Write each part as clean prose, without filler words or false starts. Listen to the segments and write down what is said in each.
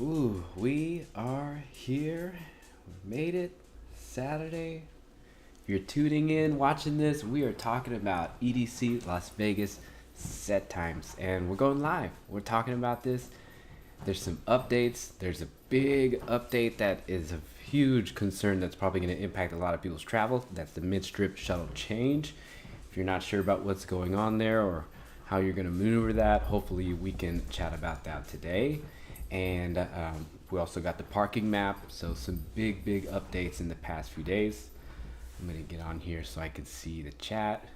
Ooh, we are here. We made it. Saturday. If you're tuning in, watching this, we are talking about EDC Las Vegas set times, and we're going live. We're talking about this. There's some updates. There's a big update that is a huge concern that's probably going to impact a lot of people's travel. That's the mid-strip shuttle change. If you're not sure about what's going on there or how you're going to maneuver that, hopefully we can chat about that today. And we also got the parking map, so some big updates in the past few days. I'm going to get on here so I can see the chat.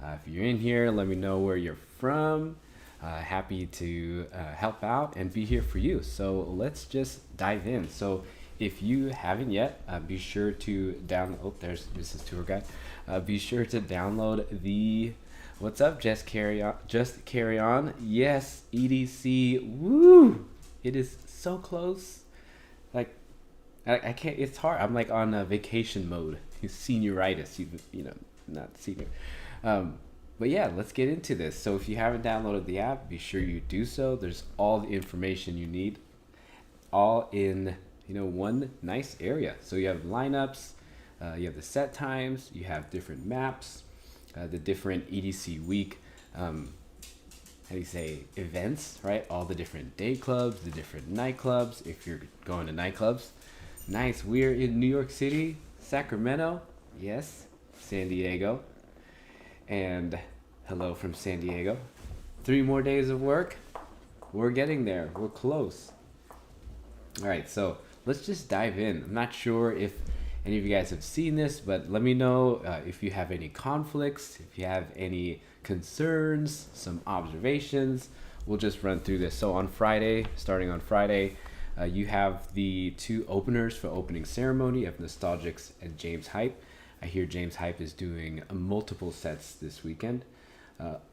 If you're in here, let me know where you're from. Happy to help out and be here for you. So let's just dive in. So if you haven't yet, be sure to download. Oh, there's Mrs. Tour Guide. Be sure to download the. What's up? Just carry on. Just carry on. Yes, EDC. Woo! It is so close. Like, I can't. It's hard. I'm like on a vacation mode. Senioritis. You know, not senior. But yeah, let's get into this. So if you haven't downloaded the app, be sure you do so. There's all the information you need, all in one nice area. So you have lineups, you have the set times, you have different maps, the different EDC week, how do you say, events, right? All the different day clubs, the different nightclubs. If you're going to nightclubs, nice. We're in New York City, Sacramento, yes, San Diego. And hello from San Diego. 3 more days of work. We're getting there. We're close. All right, so let's just dive in. I'm not sure if any of you guys have seen this, but let me know if you have any conflicts, if you have any concerns, some observations. We'll just run through this. So on Friday, starting on Friday, you have the 2 openers for opening ceremony of Nostalgics and James Hype. I hear James Hype is doing multiple sets this weekend.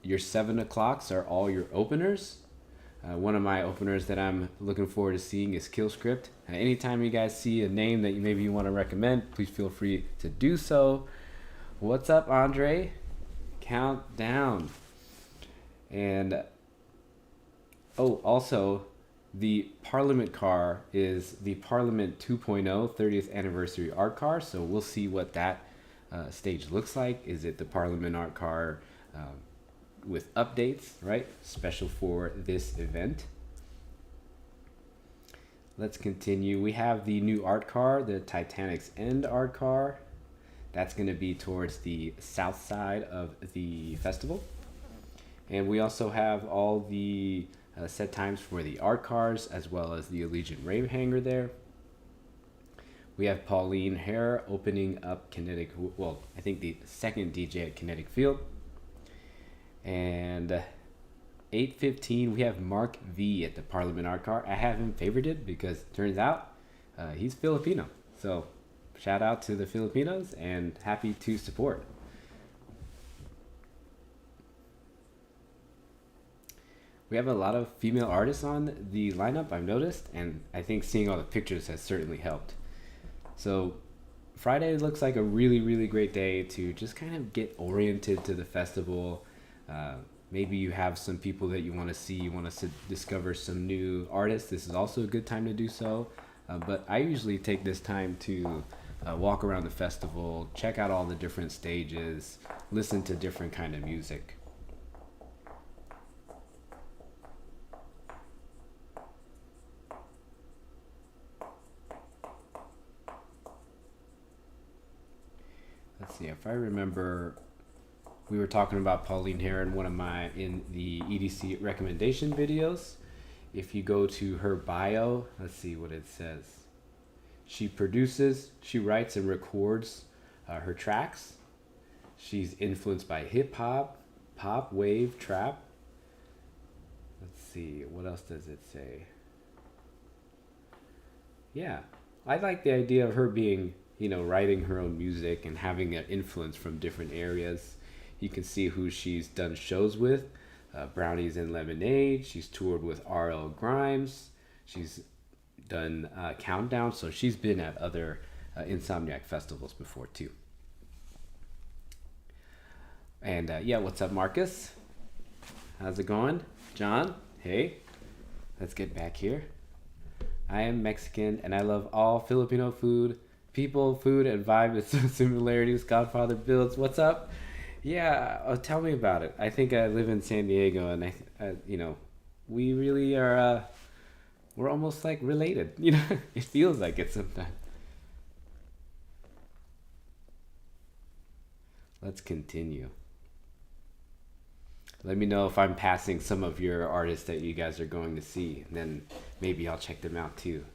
Your 7 o'clocks are all your openers. One of my openers that I'm looking forward to seeing is Killscript. Anytime you guys see a name that maybe you want to recommend, please feel free to do so. What's up, Andre? Countdown. And also the Parliament car is the Parliament 2.0 30th anniversary art car. So we'll see what that stage looks like. Is it the Parliament art car with updates, right? Special for this event. Let's continue. We have the new art car, the Titanic's End art car. That's going to be towards the south side of the festival. And we also have all the set times for the art cars as well as the Allegiant Rave hangar there. We have Pauline Hare opening up Kinetic, well, I think the second DJ at Kinetic Field. And 8:15, we have Mark V at the Parliament Art Car. I have him favorited because it turns out he's Filipino. So shout out to the Filipinos and happy to support. We have a lot of female artists on the lineup, I've noticed, and I think seeing all the pictures has certainly helped. So Friday looks like a really great day to just kind of get oriented to the festival. Maybe you have some people that you want to see, you want to discover some new artists. This is also a good time to do so. But I usually take this time to walk around the festival, check out all the different stages, listen to different kind of music. Let's see, if I remember, we were talking about Pauline Hare in the EDC recommendation videos. If you go to her bio, let's see what it says. She produces, she writes and records her tracks. She's influenced by hip hop, pop, wave, trap. Let's see, what else does it say? Yeah, I like the idea of her being, writing her own music and having an influence from different areas. You can see who she's done shows with. Brownies and Lemonade. She's toured with R.L. Grimes. She's done Countdown. So she's been at other Insomniac festivals before too. And yeah, what's up, Marcus? How's it going? John, hey, let's get back here. I am Mexican and I love all Filipino food, people, food, and vibe with some similarities. Godfather builds. What's up? Yeah, tell me about it. I think I live in San Diego, and we really are. We're almost like related. It feels like it sometimes. Let's continue. Let me know if I'm passing some of your artists that you guys are going to see. Then maybe I'll check them out too.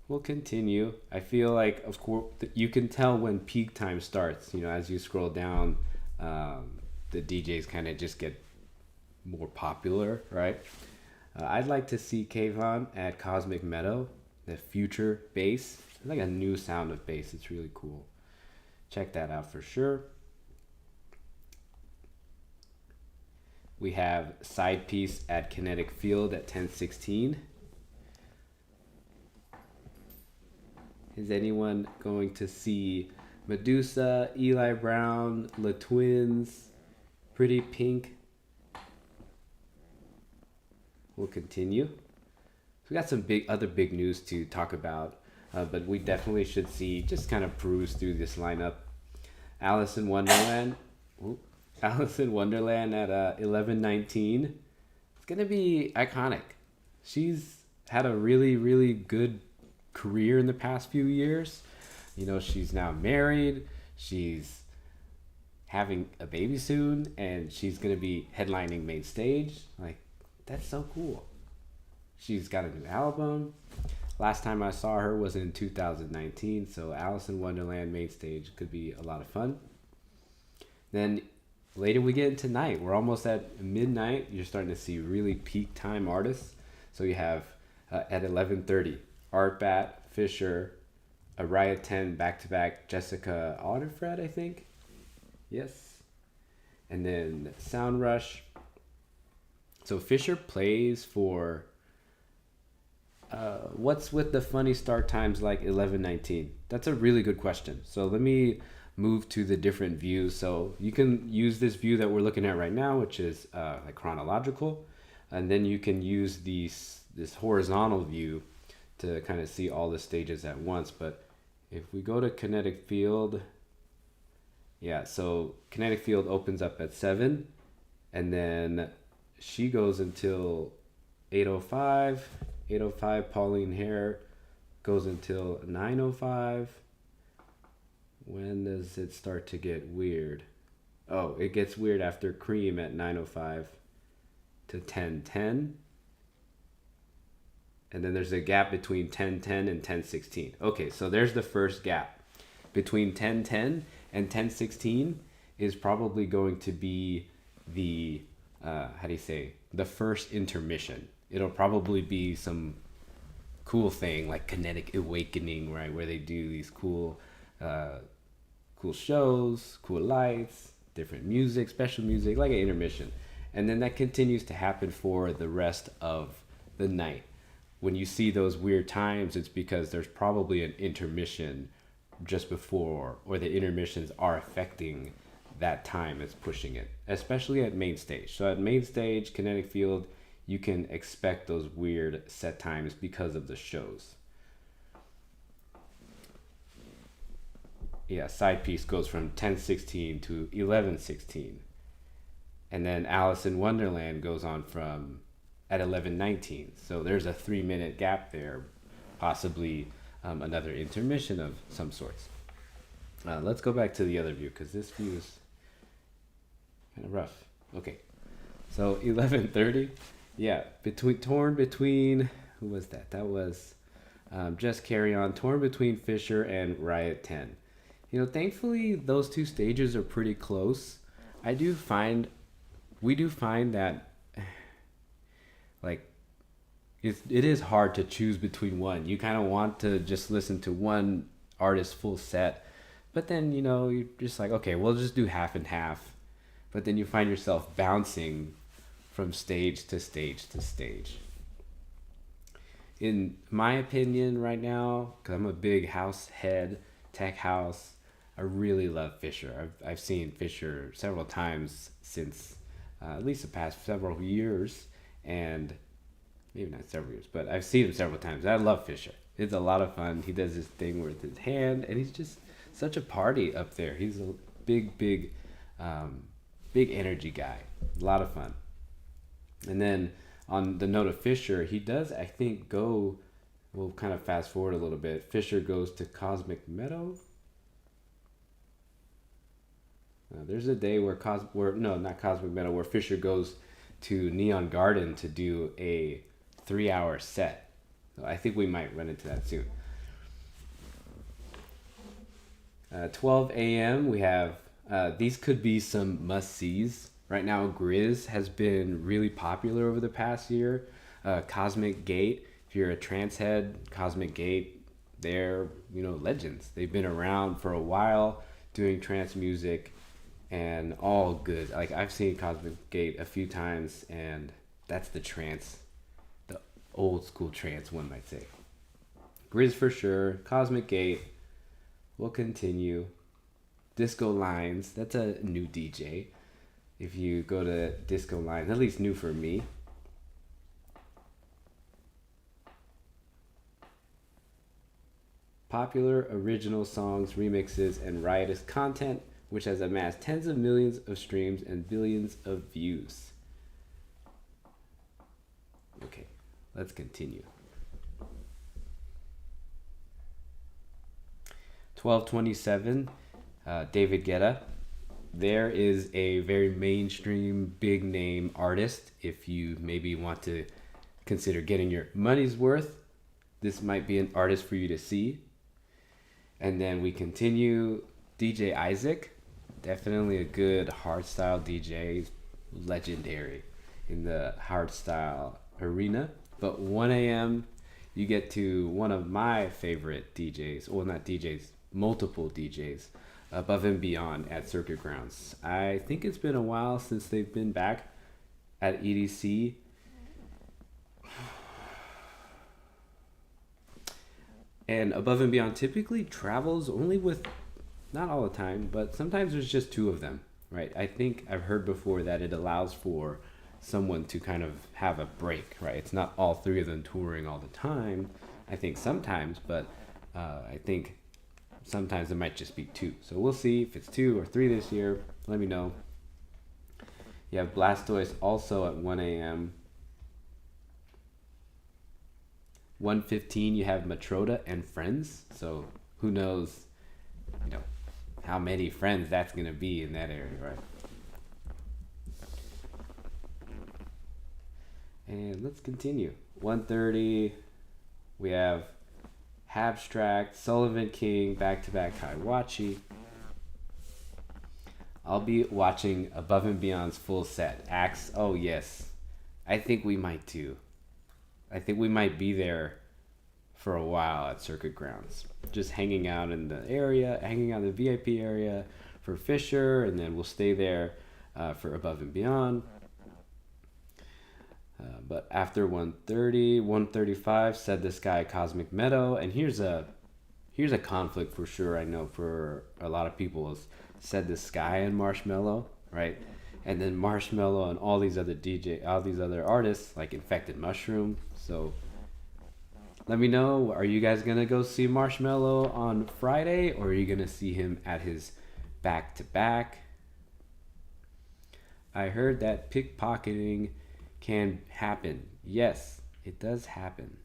We'll continue. I feel like, of course, you can tell when peak time starts. As you scroll down, the DJs kind of just get more popular, right? I'd like to see Kayvon at Cosmic Meadow, the future bass. It's like a new sound of bass. It's really cool. Check that out for sure. We have Side Piece at Kinetic Field at 10:16. Is anyone going to see Medusa, Eli Brown, La Twins, Pretty Pink? We'll continue. We got some other big news to talk about, but we definitely should see, just kind of peruse through this lineup. Alice in Wonderland. Ooh, Alice in Wonderland at 11:19. It's gonna be iconic. She's had a really, really good career in the past few years. She's now married. She's having a baby soon, and she's gonna be headlining main stage. Like, that's so cool. She's got a new album. Last time I saw her was in 2019, so Alice in Wonderland main stage could be a lot of fun. Then later we get into night. We're almost at midnight. You're starting to see really peak time artists. So you have at 11:30, Art Bat, Fisher, a Riot 10 back-to-back, Jessica Audifred, I think. Yes. And then Sound Rush. So Fisher plays for what's with the funny start times like 11:19? That's a really good question. So let me move to the different views. So you can use this view that we're looking at right now, which is like chronological, and then you can use this horizontal view to kind of see all the stages at once. But if we go to Kinetic Field, yeah, so Kinetic Field opens up at 7, and then she goes until 8:05. 8:05, Pauline Hare goes until 9:05. When does it start to get weird? Oh, it gets weird after Cream at 9:05 to 10:10. And then there's a gap between 10:10 and 10:16. Okay, so there's the first gap. Between 10:10 and 10:16 is probably going to be the, the first intermission. It'll probably be some cool thing like Kinetic Awakening, right? Where they do these cool shows, cool lights, different music, special music, like an intermission. And then that continues to happen for the rest of the night. When you see those weird times, it's because there's probably an intermission just before, or the intermissions are affecting that time it's pushing it, especially at main stage. So at main stage, Kinetic Field, you can expect those weird set times because of the shows. Yeah, Side Piece goes from 10:16 to 11:16. And then Alice in Wonderland goes on from at 11:19. So there's a 3-minute gap there, possibly another intermission of some sorts. Let's go back to the other view because this view is kind of rough. Okay, so 11:30. Yeah, torn between, who was that? That was Just Carry On, torn between Fisher and Riot 10. Thankfully, those two stages are pretty close. We do find that, like, it is hard to choose between one. You kind of want to just listen to one artist's full set, but then, you're just like, okay, we'll just do half and half. But then you find yourself bouncing from stage to stage to stage. In my opinion right now, because I'm a big house head, tech house, I really love Fisher. I've seen Fisher several times since at least the past several years, and maybe not several years, but I've seen him several times. I love Fisher. It's a lot of fun. He does this thing with his hand, and he's just such a party up there. He's a um, big energy guy. A lot of fun. And then on the note of Fisher, he does, I think, go. We'll kind of fast forward a little bit. Fisher goes to Cosmic Meadow. There's a day where no, not Cosmic Meadow, where Fisher goes to Neon Garden to do a 3-hour set. So I think we might run into that soon. 12 a.m. we have these could be some must-sees. Right now, Grizz has been really popular over the past year. Cosmic Gate, if you're a trance head, Cosmic Gate, they're legends. They've been around for a while doing trance music, and all good. Like, I've seen Cosmic Gate a few times, and that's the trance, the old school trance, one might say. Grizz for sure. Cosmic Gate will continue. Disco Lines, that's a new DJ. If you go to Disco Lines, at least new for me. Popular original songs, remixes, and riotous content, which has amassed tens of millions of streams and billions of views. Okay, let's continue. 12:27, David Guetta. There is a very mainstream, big name artist. If you maybe want to consider getting your money's worth, this might be an artist for you to see. And then we continue. DJ Isaac, definitely a good hardstyle DJ, legendary in the hardstyle arena. But 1 a.m. you get to one of my favorite DJs, well, not DJs, multiple DJs, Above and Beyond at Circuit Grounds. I think it's been a while since they've been back at EDC. And Above and Beyond typically travels only with, not all the time, but sometimes there's just two of them, right? I think I've heard before that it allows for someone to kind of have a break, right? It's not all three of them touring all the time. I think sometimes, but I think sometimes it might just be two. So we'll see if it's 2 or 3 this year. Let me know. You have Blastoise also at 1 a.m. 1:15 you have Matroda and Friends. So who knows, how many friends that's going to be in that area, right? And let's continue. 1:30 we have Abstract, Sullivan King, back-to-back Kaiwachi. I'll be watching Above and Beyond's full set. Axe, oh yes. I think we might too. I think we might be there for a while at Circuit Grounds. Just hanging out in the area, hanging out in the VIP area for Fisher, and then we'll stay there for Above and Beyond. But after 1:30, 1:35, Said the Sky, Cosmic Meadow, and here's a conflict for sure. I know for a lot of people is Said the Sky and Marshmello, right? And then Marshmello and all these other artists like Infected Mushroom. So let me know, are you guys gonna go see Marshmello on Friday, or are you gonna see him at his back-to-back? I heard that pickpocketing can happen. Yes, it does happen.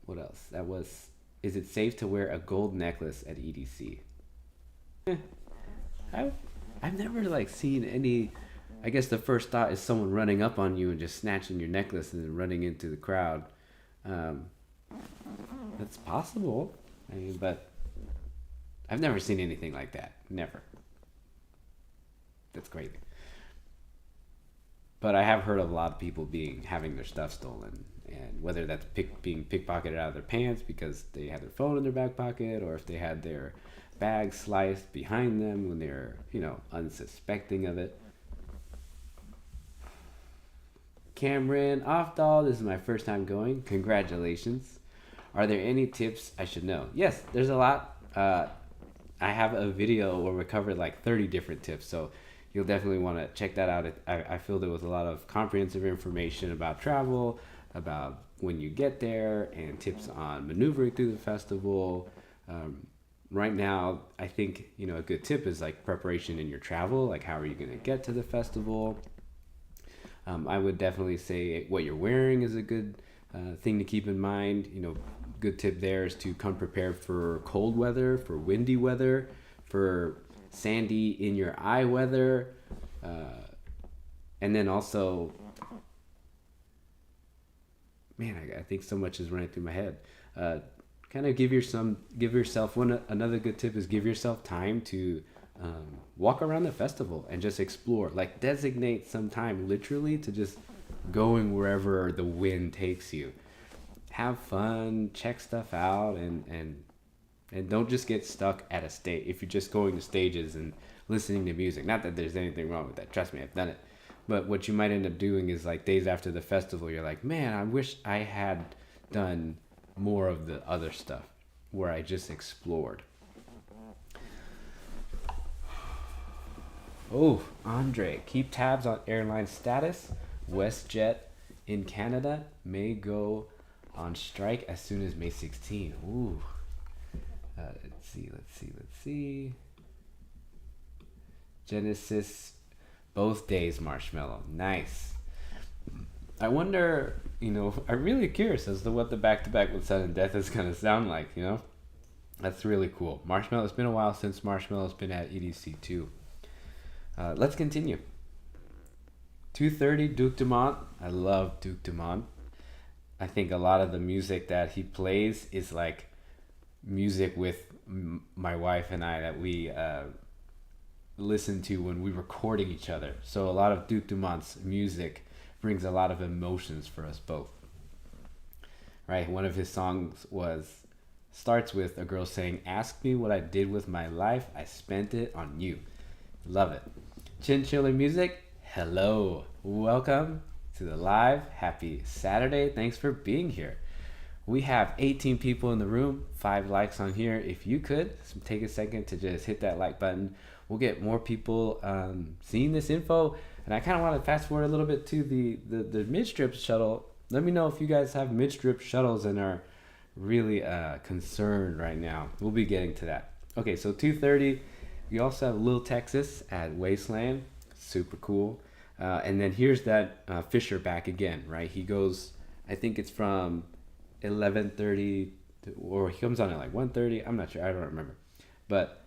What else? Is it safe to wear a gold necklace at EDC? I've never seen any. I guess the first thought is someone running up on you and just snatching your necklace and then running into the crowd. That's possible. But I've never seen anything like that. Never. That's crazy. But I have heard of a lot of people having their stuff stolen, and whether that's being pickpocketed out of their pants because they had their phone in their back pocket, or if they had their bag sliced behind them when they're unsuspecting of it. Cameron Offdahl, this is my first time going. Congratulations. Are there any tips I should know? Yes, there's a lot. I have a video where we covered 30 different tips, so you'll definitely want to check that out. I feel there was a lot of comprehensive information about travel, about when you get there, and tips on maneuvering through the festival. Right now, I think a good tip is like preparation in your travel. Like, how are you going to get to the festival? I would definitely say what you're wearing is a good thing to keep in mind. Good tip there is to come prepared for cold weather, for windy weather, for sandy in your eye weather, and then also, man, I think so much is running through my head. Kind of give yourself another good tip is give yourself time to walk around the festival and just explore. Like, designate some time literally to just going wherever the wind takes you. Have fun, check stuff out, and don't just get stuck at a stage. If you're just going to stages and listening to music, not that there's anything wrong with that, trust me, I've done it. But what you might end up doing is, like, days after the festival, you're like, man, I wish I had done more of the other stuff where I just explored. Oh, Andre, keep tabs on airline status. WestJet in Canada may go on strike as soon as May 16. Ooh. Let's see. Genesis, both days, Marshmallow. Nice. I wonder, I'm really curious as to what the back-to-back with Sudden Death is going to sound like, That's really cool. Marshmallow, it's been a while since Marshmallow's been at EDC too. Let's continue. 2:30, Duke Dumont. I love Duke Dumont. I think a lot of the music that he plays is like music with my wife and I that we listen to when we recording each other. So a lot of Duke Dumont's music brings a lot of emotions for us both. Right? One of his songs starts with a girl saying, "Ask me what I did with my life. I spent it on you." Love it. Chinchilla Music. Hello. Welcome to the live. Happy Saturday. Thanks for being here. We have 18 people in the room, 5 likes on here. If you could, take a second to just hit that like button. We'll get more people seeing this info. And I kind of want to fast forward a little bit to the mid-strip shuttle. Let me know if you guys have mid-strip shuttles and are really concerned right now. We'll be getting to that. Okay, so 2:30. We also have Lil Texas at Wasteland. Super cool. And then here's that Fisher back again, right? He goes, I think it's from 11:30 or he comes on at like 1:30. I'm not sure. I don't remember. But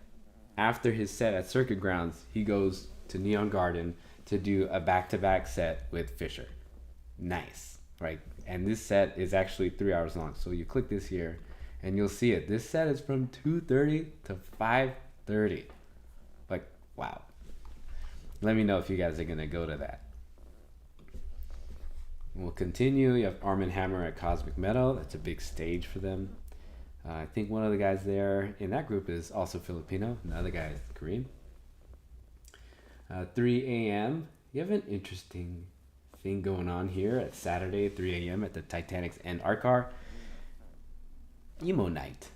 after his set at Circuit Grounds, he goes to Neon Garden to do a back-to-back set with Fisher. Nice, right? And this set is actually 3 hours long. So you click this here and you'll see it. This set is from 2:30 to 5:30. Like, wow. Let me know if you guys are going to go to that. We'll continue. You have Arm & Hammer at Cosmic Meadow. That's a big stage for them. I think one of the guys there in that group is also Filipino. The other guy is Korean. 3 a.m. You have an interesting thing going on here at Saturday, 3 a.m. at the Titanic's and Art Car. Emo night.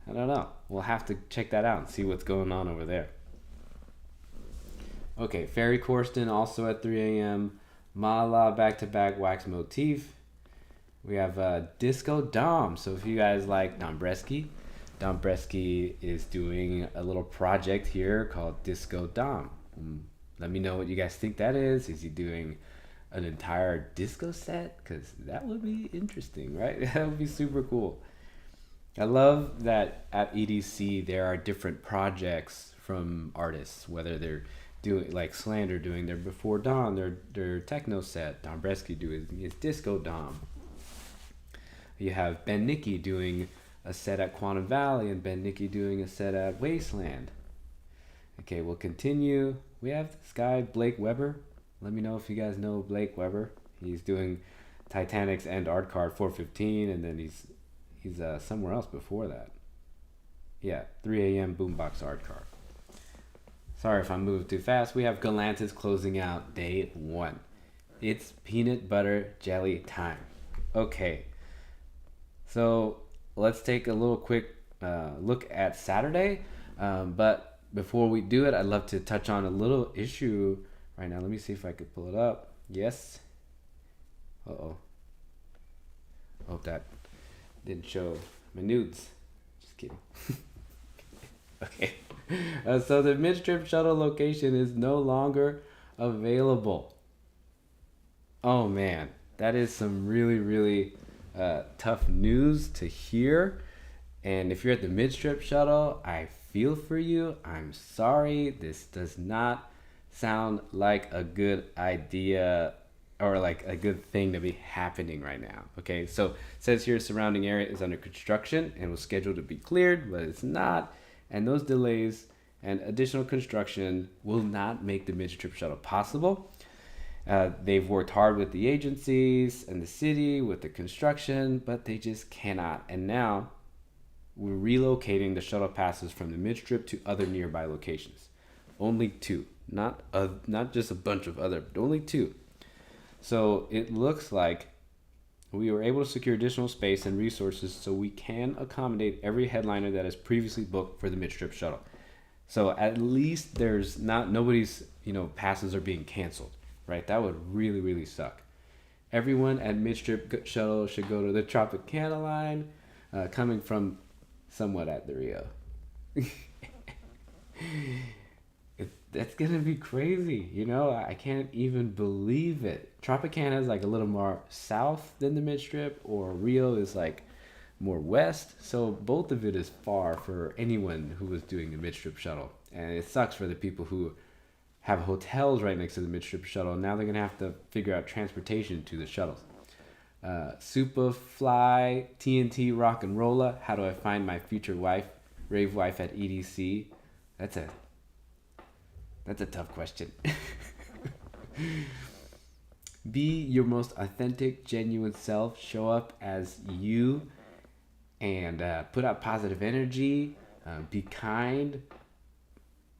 I don't know. We'll have to check that out and see what's going on over there. Okay, Ferry Corsten also at 3 a.m. Mala back-to-back Wax Motif. We have Disco Dom. So if you guys like Dombresky is doing a little project here called Disco Dom. Let me know what you guys think that is. Is he doing an entire disco set? Because that would be interesting, right? That would be super cool. I love that at EDC there are different projects from artists, whether they're doing like Slander doing their Before Dawn, their techno set, Dombresky doing his Disco Dom. You have Ben Nicky doing a set at Quantum Valley and Ben Nicky doing a set at Wasteland. Okay, we'll continue. We have this guy, Blake Weber. Let me know if you guys know Blake Weber. He's doing Titanic's and Art Card 415, and then he's somewhere else before that. Yeah, 3 a.m. Boombox Art Card. Sorry if I'm moving too fast. We have Galantis closing out day 1. It's peanut butter jelly time. Okay, so let's take a little quick look at Saturday. But before we do it, I'd love to touch on a little issue right now. Let me see if I could pull it up. Yes. Uh-oh. Hope that didn't show my nudes. Just kidding. Okay. So the mid-trip shuttle location is no longer available. Oh man, that is some really, really tough news to hear. And if you're at the mid-trip shuttle, I feel for you. I'm sorry. This does not sound like a good idea or like a good thing to be happening right now. Okay, so it says here surrounding area is under construction and was scheduled to be cleared, but it's not. And those delays and additional construction will not make the mid-trip shuttle possible. They've worked hard with the agencies and the city with the construction, but they just cannot. And now we're relocating the shuttle passes from the mid-strip to other nearby locations. Only two, not just a bunch of other, but only two. So it looks like we were able to secure additional space and resources so we can accommodate every headliner that is previously booked for the mid-strip shuttle. So at least there's nobody's passes are being canceled, right? That would really, really suck. Everyone at mid-strip shuttle should go to the Tropicana line, coming from somewhat at the Rio. That's gonna be crazy, I can't even believe it. Tropicana is like a little more south than the mid-strip, or Rio is like more west, so both of it is far for anyone who was doing the mid-strip shuttle, and it sucks for the people who have hotels right next to the mid-strip shuttle. Now they're gonna have to figure out transportation to the shuttles. Superfly, TNT, Rock and Rolla. How do I find my future wife, Rave wife at EDC? That's a tough question. Be your most authentic, genuine self. Show up as you, and put out positive energy. Be kind.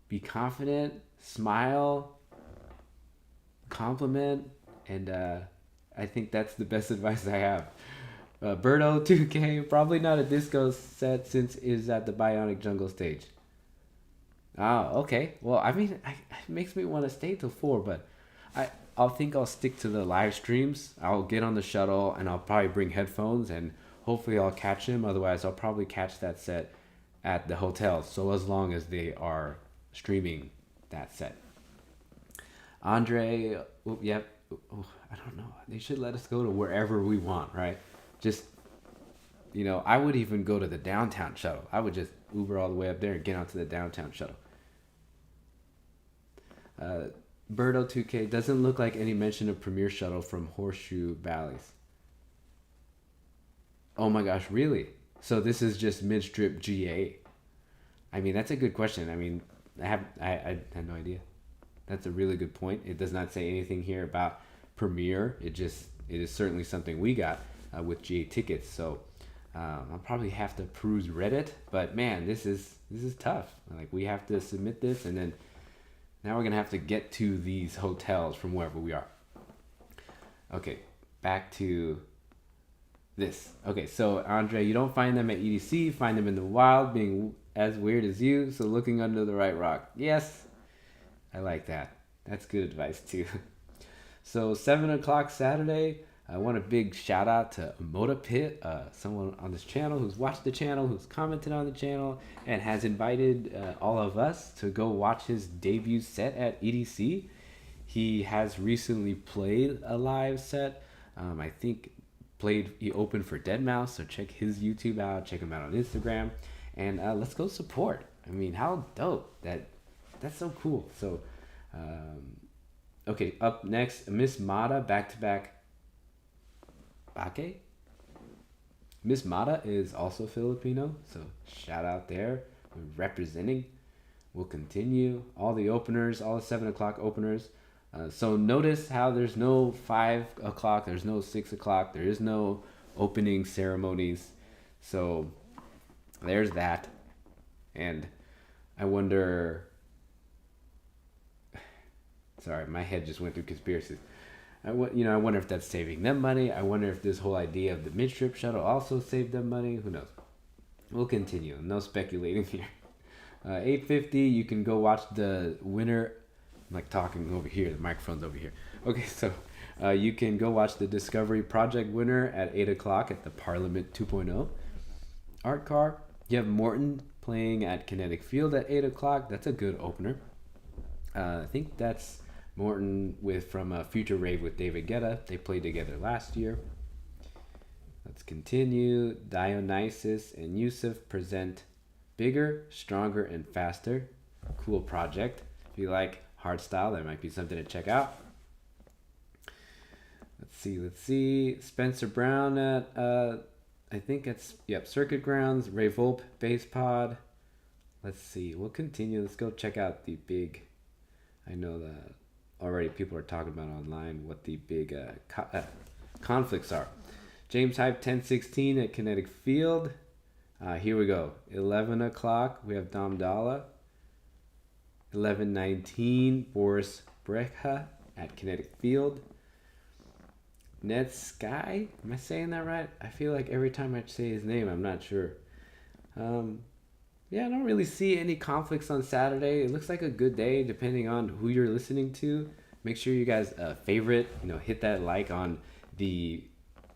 Be confident. Smile. Compliment, and I think that's the best advice I have. Birdo 2K, probably not a disco set since is at the Bionic Jungle stage. Oh, okay. Well, I mean, it makes me want to stay till 4, but I'll stick to the live streams. I'll get on the shuttle and I'll probably bring headphones and hopefully I'll catch him. Otherwise, I'll probably catch that set at the hotel. So as long as they are streaming that set. Andre, yep. I don't know. They should let us go to wherever we want, right? Just, I would even go to the downtown shuttle. I would just Uber all the way up there and get onto the downtown shuttle. Birdo 2K, doesn't look like any mention of Premier Shuttle from Horseshoe Valleys. Oh my gosh, really? So this is just mid-strip GA? I mean, that's a good question. I mean, I had no idea. That's a really good point. It does not say anything here about Premier. It is certainly something we got with GA tickets. So I'll probably have to peruse Reddit. But man, this is tough. Like, we have to submit this, and then now we're gonna have to get to these hotels from wherever we are. Okay, back to this. Okay, so Andre, you don't find them at EDC. Find them in the wild, being as weird as you. So looking under the right rock. Yes. I like that. That's good advice too. So 7 o'clock Saturday, I want a big shout out to Moda Pit, someone on this channel who's watched the channel, who's commented on the channel, and has invited all of us to go watch his debut set at EDC. He has recently played a live set. I think he opened for Deadmau5, so check his YouTube out, check him out on Instagram, and let's go support. I mean, how dope that's so cool. So, okay, up next, Miss Mata, back-to-back Ake. Miss Mata is also Filipino, so shout out there. We're representing. We'll continue. All the openers, all the 7 o'clock openers. So notice how there's no 5 o'clock, there's no 6 o'clock, there is no opening ceremonies. So there's that. And I wonder... Sorry, my head just went through conspiracies. I wonder if that's saving them money. I wonder if this whole idea of the mid-trip shuttle also saved them money. Who knows? We'll continue. No speculating here. 8:50, you can go watch the winner. I'm like talking over here. The microphone's over here. Okay, so you can go watch the Discovery Project winner at 8 o'clock at the Parliament 2.0 art car. You have Morton playing at Kinetic Field at 8 o'clock. That's a good opener. I think that's Morton from Future Rave with David Guetta. They played together last year. Let's continue. Dionysus and Yusuf present Bigger, Stronger, and Faster. Cool project. If you like hardstyle, that might be something to check out. Let's see. Spencer Brown at, I think it's, Circuit Grounds. Ray Volpe, Bass Pod. Let's see. We'll continue. Let's go check out the big, I know that already people are talking about online what the big conflicts are. James Hype 1016 at Kinetic Field. Here we go. 11 o'clock, we have Dom Dalla. 11:19, Boris Brecha at Kinetic Field. Ned Sky, am I saying that right? I feel like every time I say his name, I'm not sure. I don't really see any conflicts on Saturday. It looks like a good day depending on who you're listening to. Make sure you guys favorite, hit that like on the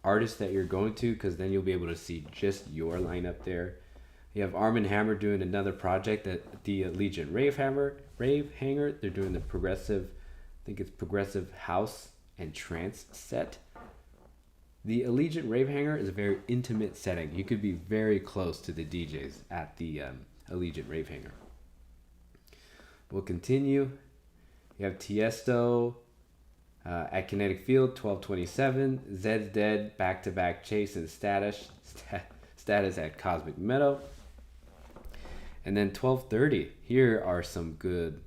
artist that you're going to, because then you'll be able to see just your lineup there. You have Arm & Hammer doing another project at the Legion Rave Hangar. They're doing the progressive, I think it's progressive house and trance set. The Allegiant Rave Hangar is a very intimate setting. You could be very close to the DJs at the Allegiant Rave Hangar. We'll continue. You have Tiesto at Kinetic Field, 12:27. Zed's Dead, back-to-back Chase and Status at Cosmic Meadow. And then 12:30. Here are some good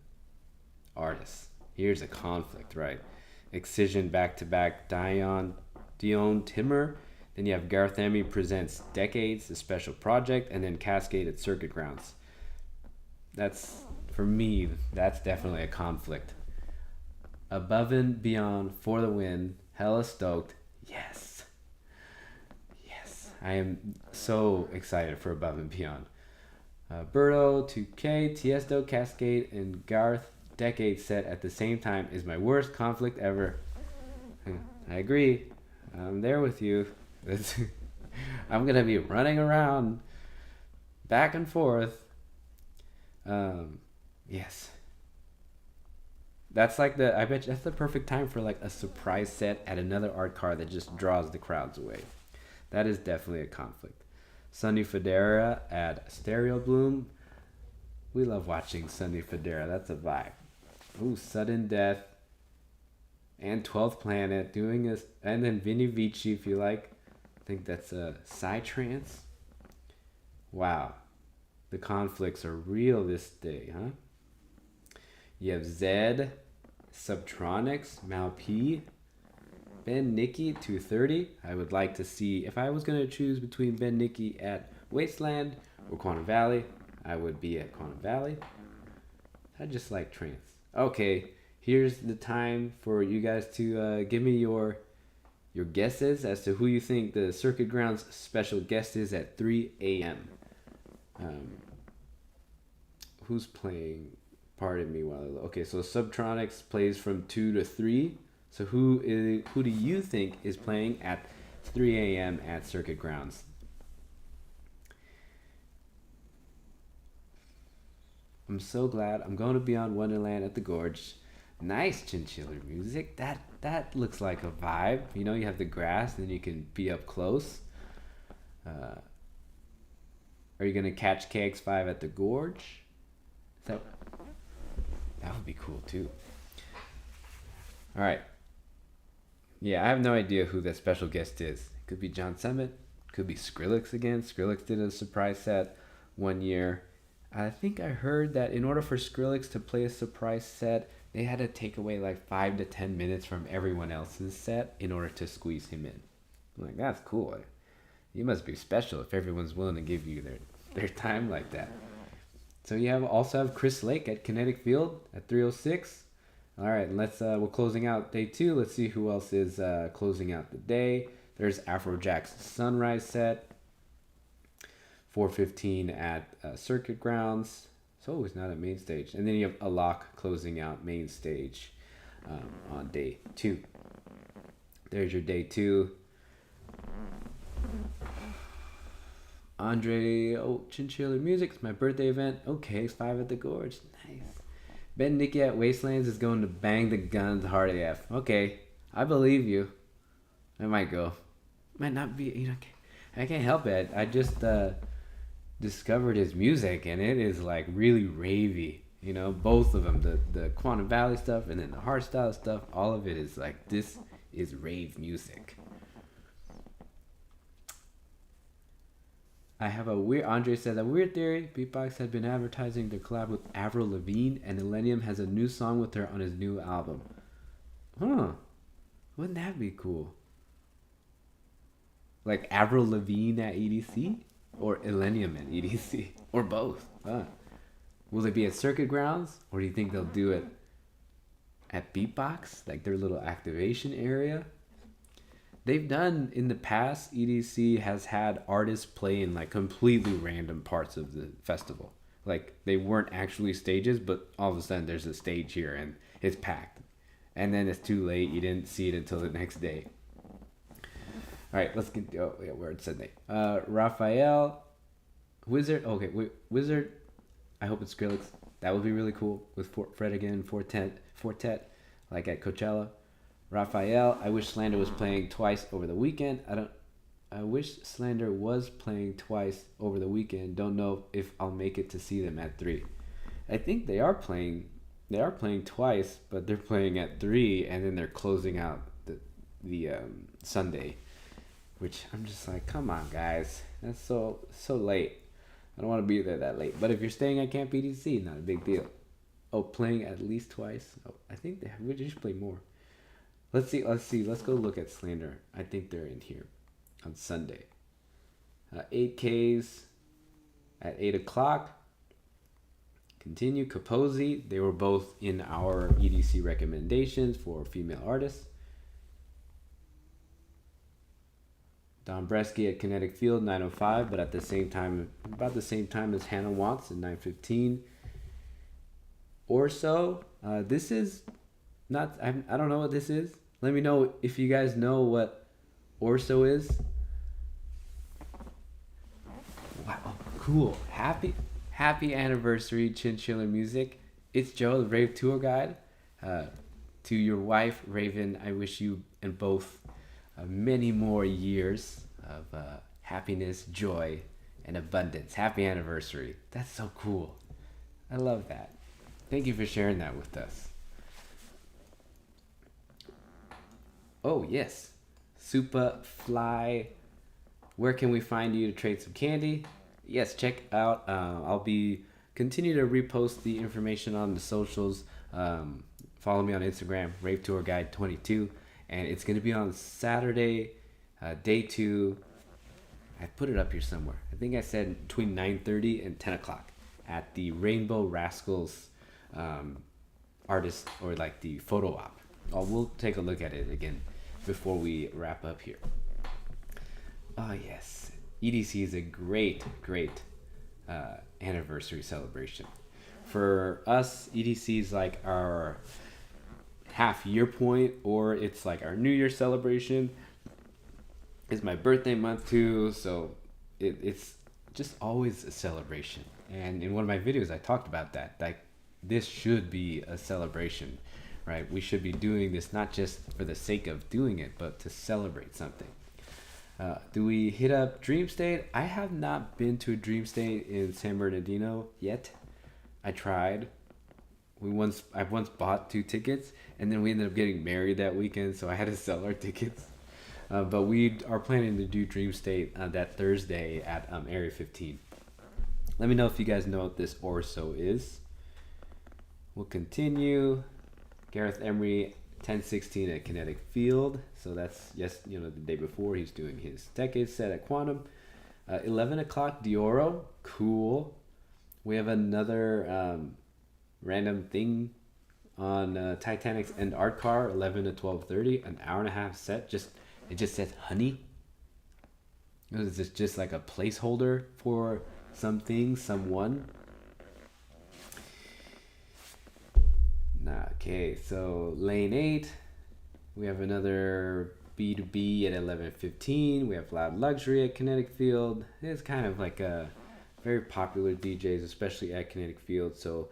artists. Here's a conflict, right? Excision back-to-back Dion Timmer. Then you have Garth Emmy presents Decades, a special project, and then Cascade at Circuit Grounds. That's, for me, that's definitely a conflict. Above and Beyond for the win. Hella stoked. Yes. I am so excited for Above and Beyond. Birdo, 2K, Tiesto, Cascade, and Garth Decade set at the same time is my worst conflict ever. I agree. I'm there with you. I'm going to be running around back and forth. Yes. That's like I bet that's the perfect time for like a surprise set at another art car that just draws the crowds away. That is definitely a conflict. Sunny Federa at Stereo Bloom. We love watching Sunny Federa. That's a vibe. Ooh, Sudden Death. And 12th Planet doing this. And then Vinny Vici, if you like. I think that's a Psytrance. Wow. The conflicts are real this day, huh? You have Zed, Subtronics, Mal P, Ben Nicky, 230. I would like to see, if I was going to choose between Ben Nicky at Wasteland or Quantum Valley, I would be at Quantum Valley. I just like trance. Okay, here's the time for you guys to give me your guesses as to who you think the Circuit Grounds special guest is at 3 a.m. Who's playing? Pardon me while okay, so Subtronics plays from 2 to 3. So who do you think is playing at 3 a.m. at Circuit Grounds? I'm so glad. I'm going to be on Wonderland at the Gorge. Nice chinchilla music. That looks like a vibe. You have the grass, and then you can be up close. Are you gonna catch KX5 at the Gorge? That would be cool too. All right. Yeah, I have no idea who that special guest is. It could be John Summit. Could be Skrillex again. Skrillex did a surprise set one year. I think I heard that in order for Skrillex to play a surprise set, they had to take away like 5 to 10 minutes from everyone else's set in order to squeeze him in. I'm like, that's cool. You must be special if everyone's willing to give you their time like that. So you also have Chris Lake at Kinetic Field at 3:06. All right, we're closing out day 2. Let's see who else is closing out the day. There's Afrojack's Sunrise set, 4:15 at Circuit Grounds. It's always not a main stage. And then you have a lock closing out main stage on day 2. There's your day 2. Andre, Chinchilla Music. It's my birthday event. Okay, it's 5 at the Gorge. Nice. Ben Nicky at Wastelands is going to bang the guns hard AF. Okay, I believe you. I might go. Might not be, I can't help it. I just discovered his music, and it is like really ravey. Both of them, the Quantum Valley stuff and then the hardstyle stuff, all of it is like, this is rave music. Andre says, a weird theory. Beatbox had been advertising their collab with Avril Lavigne, and Millennium has a new song with her on his new album. Huh. Wouldn't that be cool? Like Avril Lavigne at EDC? Or Millennium at EDC? Or both? Huh. Will it be at Circuit Grounds? Or do you think they'll do it at Beatbox? Like their little activation area? They've done in the past, EDC has had artists play in like completely random parts of the festival. Like they weren't actually stages, but all of a sudden there's a stage here and it's packed. And then it's too late. You didn't see it until the next day. All right, let's get. Oh, yeah, we're at Sunday. Raphael, Wizard. Okay, Wizard. I hope it's Skrillex. That would be really cool with Fred again, Fortet, like at Coachella. Raphael, I wish Slander was playing twice over the weekend. I wish Slander was playing twice over the weekend. Don't know if I'll make it to see them at 3. I think they are playing. They are playing twice, but they're playing at 3, and then they're closing out the Sunday, which I'm just like, come on, guys, that's so late. I don't want to be there that late. But if you're staying at Camp EDC, not a big deal. Oh, playing at least twice. Oh, I think we just play more. Let's see. Let's go look at Slander. I think they're in here on Sunday. 8Ks at 8 o'clock. Continue. Kaposi. They were both in our EDC recommendations for female artists. Don Bresky at Kinetic Field, 9:05, but at the same time, about the same time as Hannah Wants at 9:15. Orso. This is not. I don't know what this is. Let me know if you guys know what Orso is. Wow, cool. Happy anniversary, Chinchilla Music. It's Joe, the Rave tour guide. To your wife, Raven, I wish you and both many more years of happiness, joy, and abundance. Happy anniversary. That's so cool. I love that. Thank you for sharing that with us. Oh, yes. Superfly. Where can we find you to trade some candy? Yes, check out. I'll be continue to repost the information on the socials. Follow me on Instagram, Rave Tour Guide 22, and it's going to be on Saturday, day 2. I put it up here somewhere. I think I said between 9:30 and 10 o'clock at the Rainbow Rascals artist, or like the photo op. We'll take a look at it again before we wrap up here. Oh yes, EDC is a great anniversary celebration. For us, EDC is like our half year point, or it's like our New Year celebration. It's my birthday month too, so it's just always a celebration. And in one of my videos, I talked about that. Like, this should be a celebration, right? We should be doing this not just for the sake of doing it, but to celebrate something. Do we hit up Dream State? I have not been to a Dream State in San Bernardino yet. I tried. I once bought 2 tickets, and then we ended up getting married that weekend, so I had to sell our tickets. But we are planning to do Dream State that Thursday at Area 15. Let me know if you guys know what this Orso is. We'll continue. Gareth Emery, 10:16 at Kinetic Field. So that's the day before. He's doing his decade set at Quantum. 11 o'clock Dioro. Cool. We have another random thing on Titanic's End Art Car, 11 to 12:30. An hour and a half set. It just says honey. Is this just like a placeholder for something, someone? Okay, so lane 8, we have another B2B at 11:15. We have Loud Luxury at Kinetic Field. It's kind of like a very popular DJs, especially at Kinetic Field. So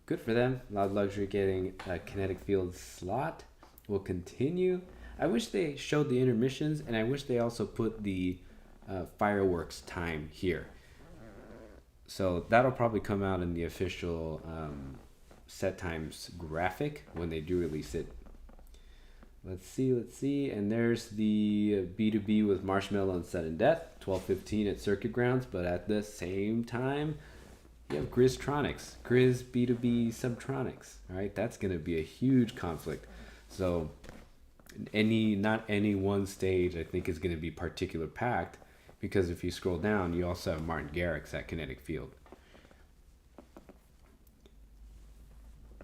good for them. Loud Luxury getting a Kinetic Field slot. Will continue. I wish they showed the intermissions, and I wish they also put the fireworks time here. So that'll probably come out in the official set times graphic when they do release it. Let's see. And there's the B2B with Marshmallow and Sudden Death, 12:15 at Circuit Grounds. But at the same time, you have Grizztronics, Grizz B2B Subtronics. All right, that's going to be a huge conflict. So not any one stage I think is going to be particular packed, because if you scroll down, you also have Martin Garrix at Kinetic Field.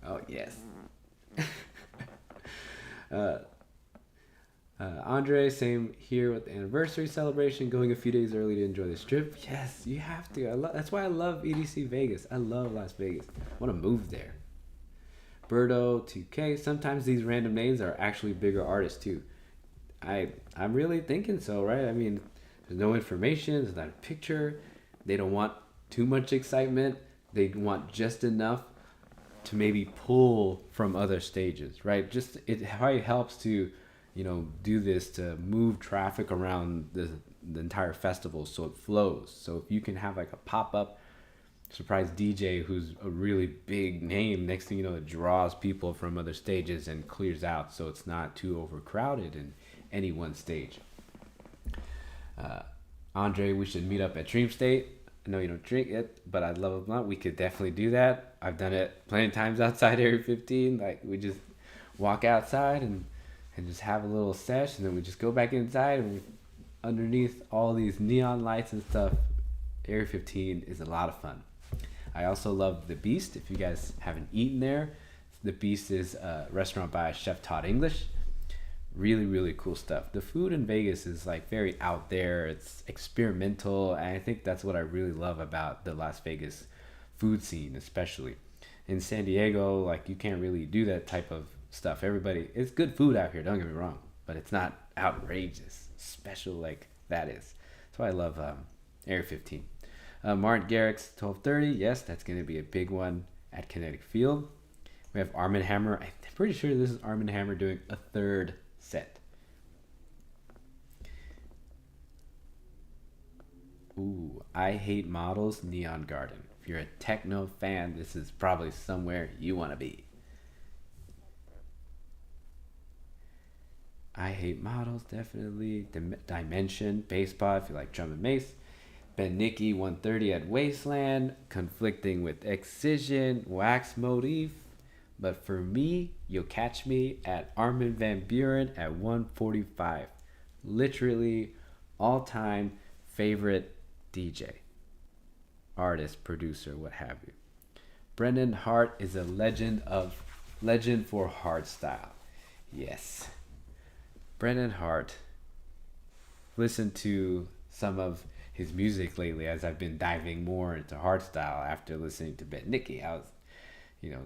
Oh yes. Andre, same here with the anniversary celebration, going a few days early to enjoy this trip. Yes, you have to. That's why I love EDC Vegas. I love Las Vegas. I want to move there. Birdo 2K. Sometimes these random names are actually bigger artists too. I'm really thinking so, right? I mean, there's no information. There's not a picture. They don't want too much excitement. They want just enough to maybe pull from other stages, right? Just it probably helps to, do this to move traffic around the entire festival so it flows. So if you can have like a pop-up surprise DJ who's a really big name, next thing you know, it draws people from other stages and clears out so it's not too overcrowded in any one stage. Andre, we should meet up at Dream State. I know you don't drink it, but I'd love a blunt. We could definitely do that. I've done it plenty of times outside Area 15. Like, we just walk outside and just have a little sesh, and then we just go back inside, and underneath all these neon lights and stuff, Area 15 is a lot of fun. I also love The Beast. If you guys haven't eaten there, The Beast is a restaurant by Chef Todd English. Really, really cool stuff. The food in Vegas is like very out there. It's experimental, and I think that's what I really love about the Las Vegas food scene, especially. In San Diego, like, you can't really do that type of stuff. It's good food out here, don't get me wrong, but it's not outrageous, special like that is. That's why I love Area 15. Martin Garrix, 12:30. Yes, that's going to be a big one at Kinetic Field. We have Arm & Hammer. I'm pretty sure this is Arm & Hammer doing a third set. Ooh, I Hate Models, Neon Garden. If you're a techno fan, this is probably somewhere you want to be. I Hate Models, definitely. Dimension, Bass Pod, if you like drum and bass. Ben Nicky, 1:30 at Wasteland. Conflicting with Excision, Wax Motif. But for me, you'll catch me at Armin van Buren at 1:45. Literally all-time favorite DJ, artist, producer, what have you. Brendan Hart is a legend for hardstyle. Yes. Brendan Hart. Listen to some of his music lately as I've been diving more into hardstyle after listening to Ben Nicky. I was,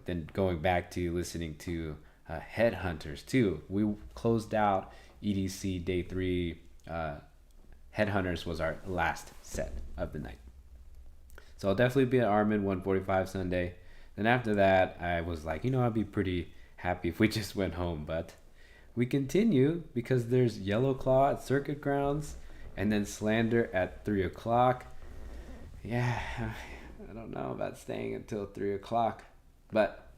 then going back to listening to Headhunters too. We closed out EDC Day 3. Headhunters was our last set of the night. So I'll definitely be at Armin 1:45 Sunday. Then after that, I was like, I'd be pretty happy if we just went home. But we continue because there's Yellow Claw at Circuit Grounds and then Slander at 3 o'clock. Yeah, I don't know about staying until 3 o'clock, but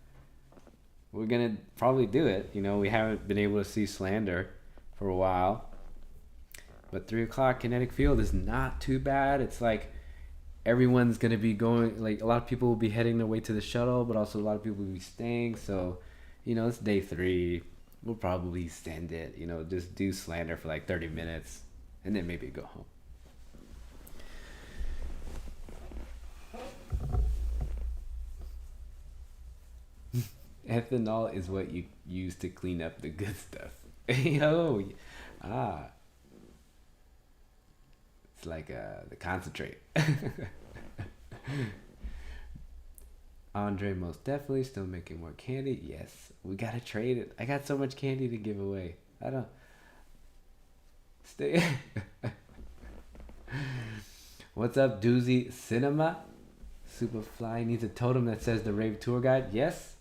we're going to probably do it. We haven't been able to see Slander for a while. But 3 o'clock Kinetic Field is not too bad. It's like everyone's going to be going, like a lot of people will be heading their way to the shuttle, but also a lot of people will be staying. So, it's day 3. We'll probably send it, just do Slander for like 30 minutes and then maybe go home. Ethanol is what you use to clean up the good stuff. It's like the concentrate. Andre, most definitely still making more candy. Yes, we gotta trade it. I got so much candy to give away. I don't stay. What's up, Doozy Cinema? Superfly needs a totem that says the Rave Tour Guide. Yes,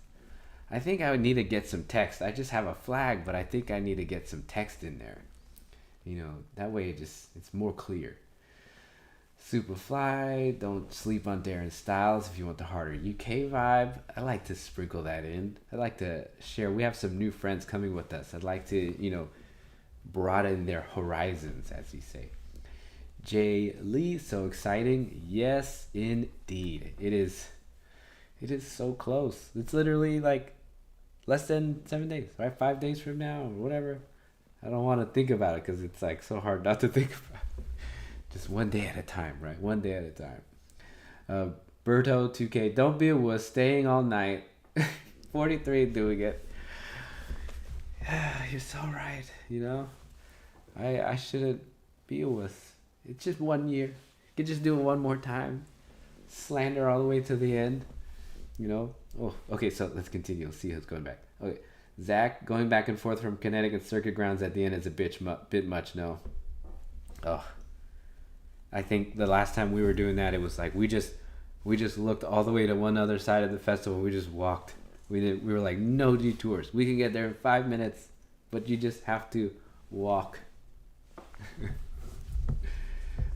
I think I would need to get some text. I just have a flag, but I think I need to get some text in there. That way it's more clear. Superfly, don't sleep on Darren Styles if you want the harder UK vibe. I like to sprinkle that in. I like to share. We have some new friends coming with us. I'd like to, broaden their horizons, as we say. Jay Lee, so exciting. Yes, indeed. It is so close. It's literally like less than 7 days, right? 5 days from now or whatever. I don't want to think about it because it's like so hard not to think about it. Just one day at a time, right? One day at a time. Berto 2K, don't be a wuss, staying all night. 43 doing it. You're so right, I shouldn't be a wuss. It's just 1 year. You could just do it one more time. Slander all the way to the end. Oh, okay, so let's continue. Let's see who's going back. Okay, Zach, going back and forth from Connecticut Circuit Grounds at the end is a bit much, no. Oh, I think the last time we were doing that, it was like we just looked all the way to one other side of the festival. We just walked. We were like, no detours. We can get there in 5 minutes, but you just have to walk.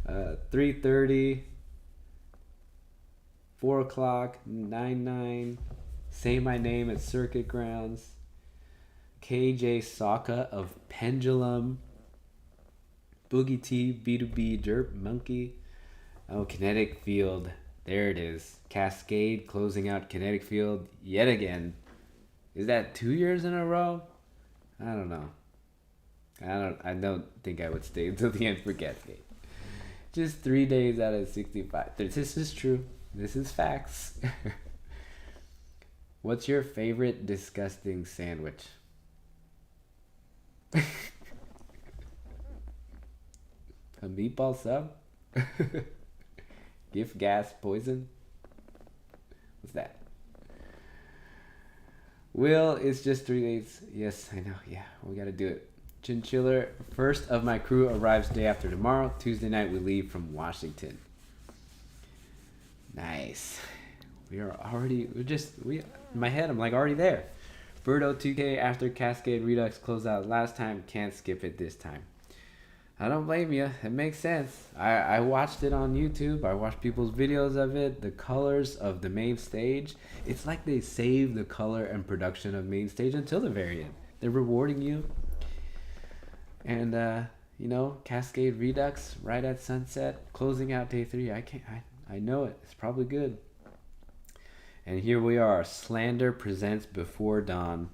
3:30, 4 o'clock, 9:09. Say my name at Circuit Grounds. KJ Saka of Pendulum. Boogie T, B2B, Derp Monkey. Oh, Kinetic Field. There it is. Cascade closing out Kinetic Field yet again. Is that 2 years in a row? I don't know. I don't think I would stay until the end for Cascade. Just 3 days out of 65. This is true. This is facts. What's your favorite disgusting sandwich? A meatball sub? Gift gas poison? What's that? Will, it's just 3 days. Yes, I know. Yeah, we gotta do it. Chinchiller, first of my crew arrives day after tomorrow. Tuesday night we leave from Washington. Nice. In my head, I'm like already there. Birdo 2K after Cascade Redux closed out last time. Can't skip it this time. I don't blame you. It makes sense. I watched it on YouTube. I watched people's videos of it. The colors of the main stage. It's like they save the color and production of main stage until the very end. They're rewarding you. And, Cascade Redux right at sunset. Closing out day 3. I know it. It's probably good. And here we are. Slander presents Before Dawn.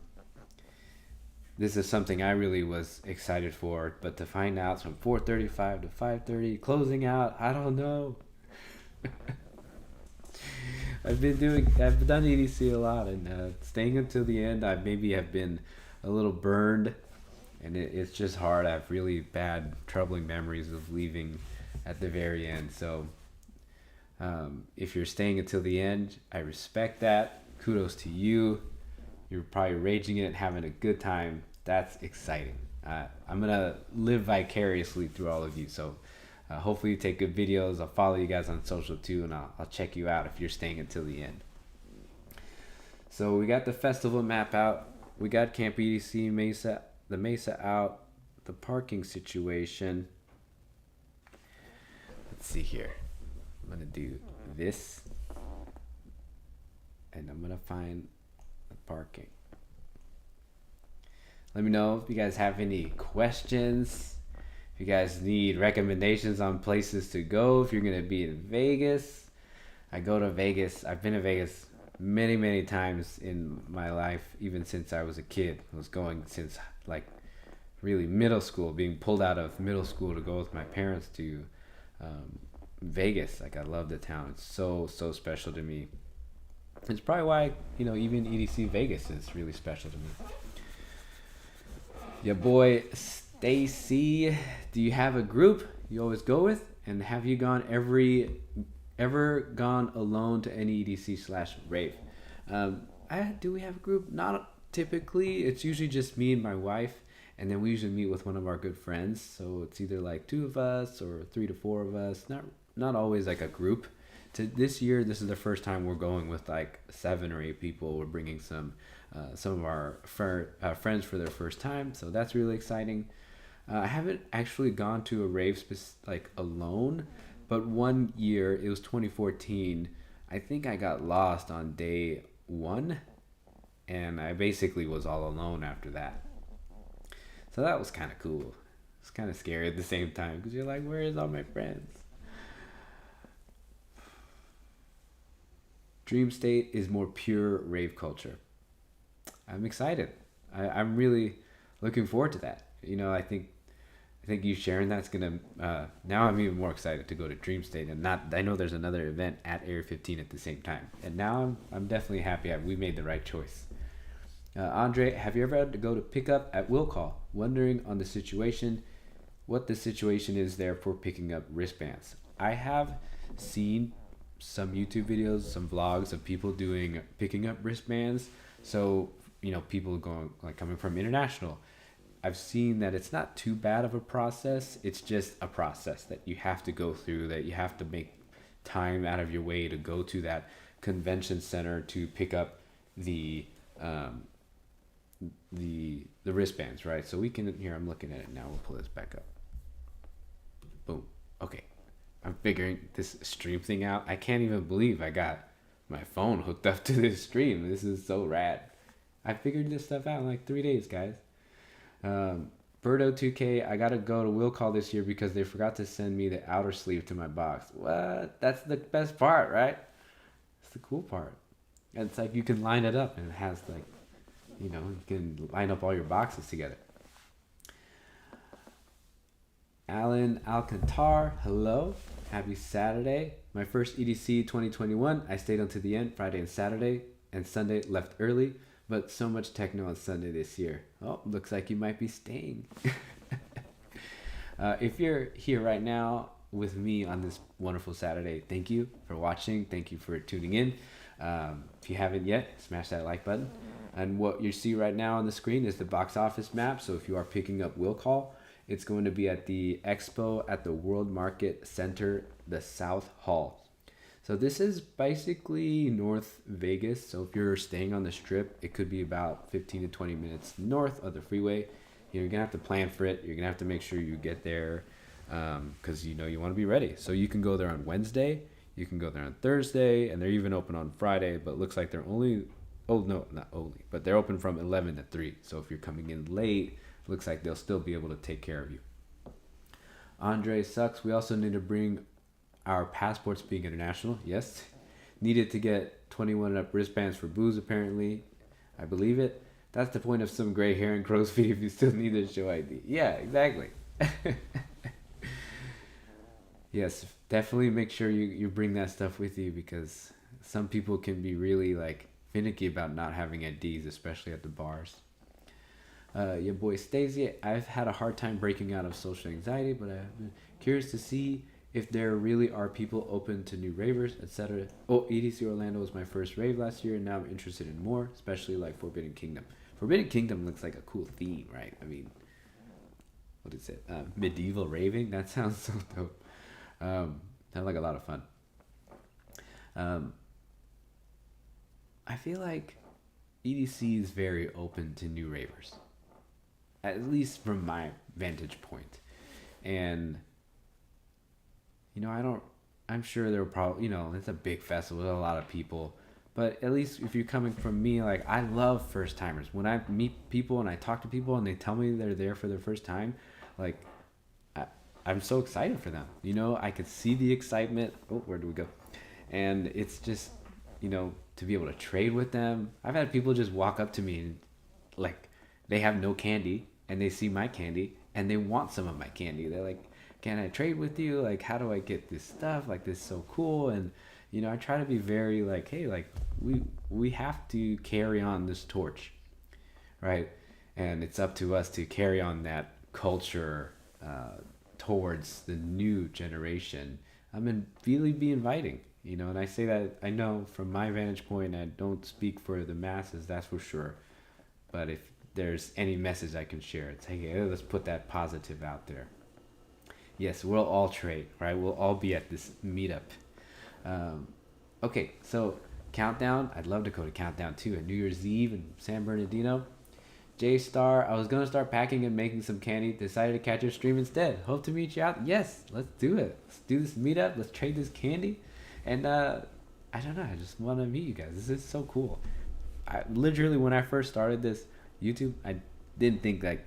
This is something I really was excited for, but to find out it's from 4:35 to 5:30, closing out, I don't know. I've done EDC a lot, and staying until the end, I maybe have been a little burned, and it's just hard. I have really bad, troubling memories of leaving at the very end. So, if you're staying until the end, I respect that. Kudos to you. You're probably raging it, having a good time. That's exciting. I'm going to live vicariously through all of you. So hopefully you take good videos. I'll follow you guys on social too, and I'll check you out if you're staying until the end. So we got the festival map out. We got Camp EDC, the Mesa out, the parking situation. Let's see here. I'm going to do this, and I'm going to find the parking. Let me know if you guys have any questions. If you guys need recommendations on places to go. If you're going to be in Vegas. I go to Vegas. I've been to Vegas many, many times in my life. Even since I was a kid. I was going since really middle school. Being pulled out of middle school to go with my parents to Vegas. I love the town. It's so, so special to me. It's probably why, even EDC Vegas is really special to me. Your boy Stacy, do you have a group you always go with? And have you ever gone alone to any EDC/Rave? Do we have a group? Not typically. It's usually just me and my wife, and then we usually meet with one of our good friends. So it's either like two of us or three to four of us. Not always like a group. To this year, this is the first time we're going with like 7 or 8 people. We're bringing some of our friends for their first time, so that's really exciting. I haven't actually gone to a rave like alone, but one year, it was 2014. I think I got lost on day one, and I basically was all alone after that. So that was kind of cool. It's kind of scary at the same time because you're like, where is all my friends? Dream State is more pure rave culture. I'm excited. I'm really looking forward to that. I think you sharing that's gonna. Now I'm even more excited to go to Dream State and not. I know there's another event at Area 15 at the same time, and now I'm definitely happy we made the right choice. Andre, have you ever had to go to pick up at will call? Wondering on the situation, what the situation is there for picking up wristbands. I have seen some YouTube videos, some vlogs of people doing picking up wristbands. So people going like coming from international. I've seen that it's not too bad of a process. It's just a process that you have to go through, that you have to make time out of your way to go to that convention center to pick up the the wristbands, right? So we can here. I'm looking at it now. We'll pull this back up. Boom. Okay. I'm figuring this stream thing out. I can't even believe I got my phone hooked up to this stream. This is so rad. I figured this stuff out in like 3 days, guys. Birdo2K, I gotta go to Will Call this year because they forgot to send me the outer sleeve to my box. What? That's the best part, right? It's the cool part. And it's like you can line it up and it has like, you can line up all your boxes together. Alan Alcantar, hello. Happy Saturday. My first EDC 2021. I stayed until the end, Friday and Saturday, and Sunday left early, but so much techno on Sunday this year. Oh, looks like you might be staying. If you're here right now with me on this wonderful Saturday, thank you for watching. Thank you for tuning in. If you haven't yet, smash that like button. And what you see right now on the screen is the box office map. So if you are picking up Will Call, it's going to be at the expo at the World Market Center, the South Hall. So this is basically North Vegas. So if you're staying on the strip, it could be about 15 to 20 minutes north of the freeway. You're going to have to plan for it. You're going to have to make sure you get there because you want to be ready. So you can go there on Wednesday. You can go there on Thursday. And they're even open on Friday. But it looks like they're only... Oh, no, not only. But they're open from 11 to 3. So if you're coming in late... looks like they'll still be able to take care of you. Andre sucks. We also need to bring our passports being international. Yes. Needed to get 21 and up wristbands for booze, apparently. I believe it. That's the point of some gray hair and crow's feet if you still need to show ID. Yeah, exactly. Yes, definitely make sure you bring that stuff with you because some people can be really like finicky about not having IDs, especially at the bars. Your boy Stacey, I've had a hard time breaking out of social anxiety, but I've been curious to see if there really are people open to new ravers, etc. Oh, EDC Orlando was my first rave last year, and now I'm interested in more, especially like Forbidden Kingdom. Forbidden Kingdom looks like a cool theme, right? I mean, what is it? Medieval raving? That sounds so dope. Sounds like a lot of fun. I feel like EDC is very open to new ravers, at least from my vantage point. And I'm sure there will probably, it's a big festival with a lot of people, but at least if you're coming from me, like I love first timers. When I meet people and I talk to people and they tell me they're there for their first time, like I'm so excited for them. I could see the excitement. Oh, where do we go? And it's just, to be able to trade with them. I've had people just walk up to me and like they have no candy and they see my candy and they want some of my candy. They're like, can I trade with you? Like, how do I get this stuff? Like, this is so cool. And, I try to be very like, hey, like we have to carry on this torch, right? And it's up to us to carry on that culture towards the new generation. Really be inviting. You know, and I say that, I know from my vantage point, I don't speak for the masses, that's for sure. But if there's any message I can share, it's like, hey, let's put that positive out there. Yes, we'll all trade, right? We'll all be at this meetup. Um, okay, so countdown. I'd love to go to countdown too at New Year's Eve in San Bernardino. J Star, I was gonna start packing and making some candy. Decided to catch your stream instead. Hope to meet you out. Yes, let's do it. Let's do this meetup. Let's trade this candy. And I don't know. I just want to meet you guys. This is so cool. I literally, when I first started this YouTube, I didn't think like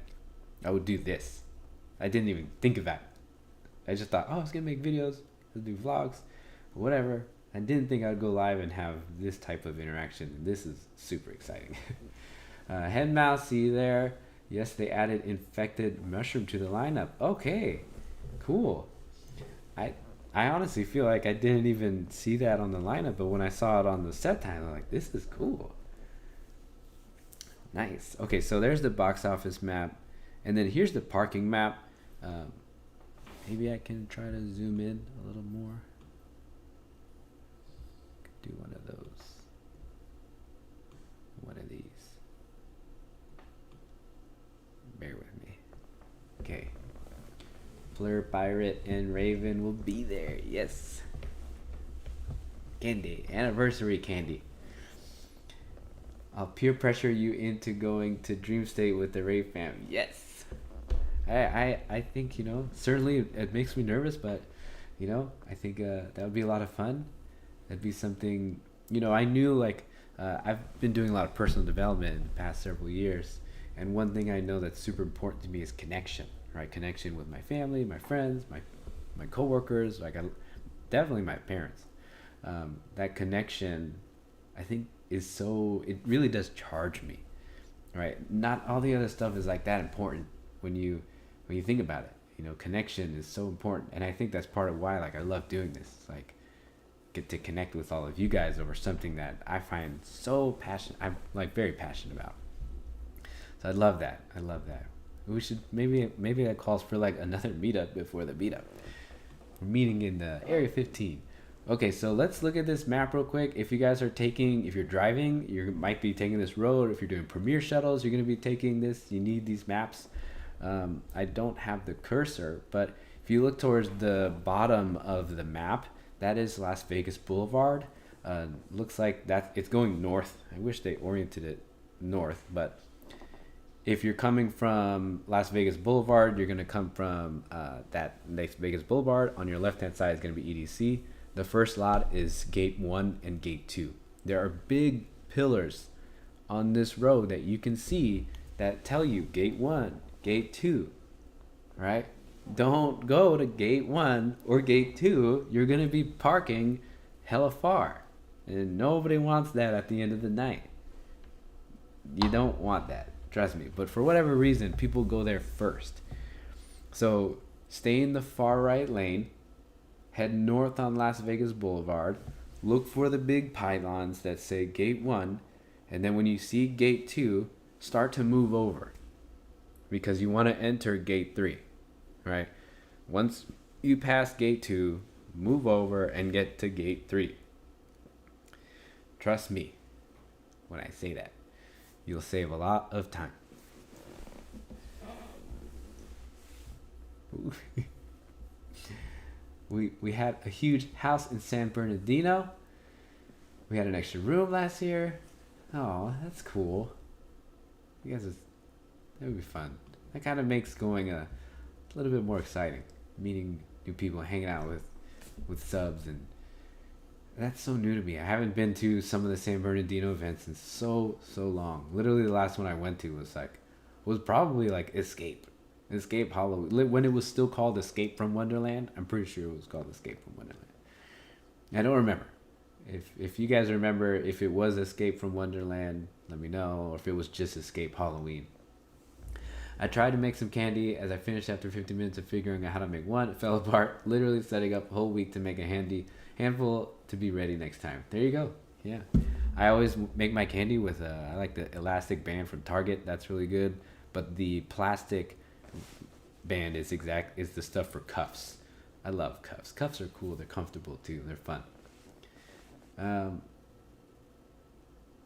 I would do this. I didn't even think of that. I just thought, oh, I was gonna make videos, let's do vlogs, whatever. I didn't think I'd go live and have this type of interaction. This is super exciting. Head mouse, see you there. Yes, they added infected mushroom to the lineup. Okay, cool. I I honestly feel like I didn't even see that on the lineup, but when I saw it on the set time, I'm like, this is cool. Nice. Okay, so there's the box office map, and then here's the parking map. Um, Maybe I can try to zoom in a little more. Could do one of those. One of these. Bear with me. Okay. Fleur, Pirate, and Raven will be there. Yes. Candy. Anniversary candy. I'll peer pressure you into going to Dream State with the Rave fam. Yes. I think, certainly it makes me nervous, but, I think that would be a lot of fun. That'd be something, I knew, I've been doing a lot of personal development in the past several years. And one thing I know that's super important to me is connection, right? Connection with my family, my friends, my coworkers, definitely my parents. That connection, I think, it really does charge me, right? Not all the other stuff is like that important when you think about it. Connection is so important, and I think that's part of why I love doing this. Get to connect with all of you guys over something that I find so passionate. I'm very passionate about. So I love that. We should maybe that calls for another meetup before the meetup. We're meeting in the Area 15. Okay, so let's look at this map real quick. If you're driving, you might be taking this road. If you're doing Premier shuttles, you're going to be taking this. You need these maps. I don't have the cursor, but if you look towards the bottom of the map, that is Las Vegas Boulevard. Looks like it's going north. I wish they oriented it north, but if you're coming from Las Vegas Boulevard, you're going to come from that Las Vegas Boulevard. On your left-hand side is going to be EDC. The first lot is Gate 1 and Gate 2. There are big pillars on this road that you can see that tell you Gate 1, Gate 2, right? Don't go to Gate 1 or Gate 2. You're going to be parking hella far. And nobody wants that at the end of the night. You don't want that. Trust me. But for whatever reason, people go there first. So stay in the far right lane. Head north on Las Vegas Boulevard. Look for the big pylons that say Gate 1. And then when you see Gate 2, start to move over. Because you want to enter Gate 3. Right? Once you pass Gate 2, move over and get to Gate 3. Trust me when I say that. You'll save a lot of time. We had a huge house in San Bernardino. We had an extra room last year. Oh, that's cool. You guys, that would be fun. That kind of makes going a little bit more exciting. Meeting new people, hanging out with subs, and that's so new to me. I haven't been to some of the San Bernardino events in so long. Literally, the last one I went to was probably Escape Halloween, when it was still called Escape from Wonderland. I'm pretty sure it was called Escape from Wonderland. I don't remember. If you guys remember, if it was Escape from Wonderland, let me know, or if it was just Escape Halloween. I tried to make some candy as I finished after 50 minutes of figuring out how to make one. It fell apart, literally setting up a whole week to make a handful to be ready next time. There you go. Yeah. I always make my candy with I like the elastic band from Target. That's really good. But the plastic band is the stuff for cuffs. I love cuffs. Cuffs are cool. They're comfortable too. They're fun. Um,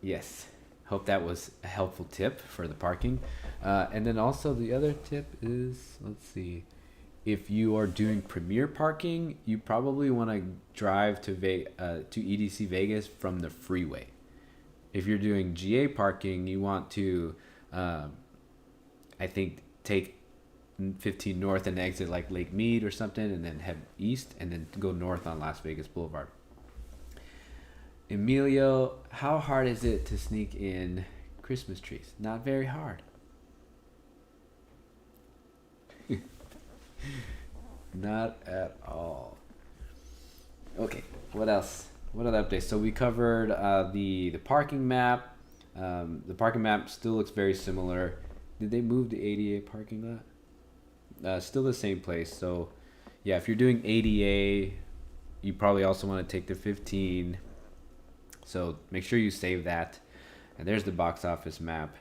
yes, hope that was a helpful tip for the parking. And then also the other tip is, let's see, if you are doing premier parking, you probably want to drive to EDC Vegas from the freeway. If you're doing GA parking, you want to, um, I think, take 15 north and exit like Lake Mead or something, and then head east and then go north on Las Vegas Boulevard. Emilio, how hard is it to sneak in Christmas trees? Not very hard. Not at all. Okay, what else? What other updates? So we covered the parking map. The parking map still looks very similar. Did they move the ADA parking lot? Still the same place. So yeah, if you're doing ADA, you probably also want to take the 15. So make sure you save that. And there's the box office map.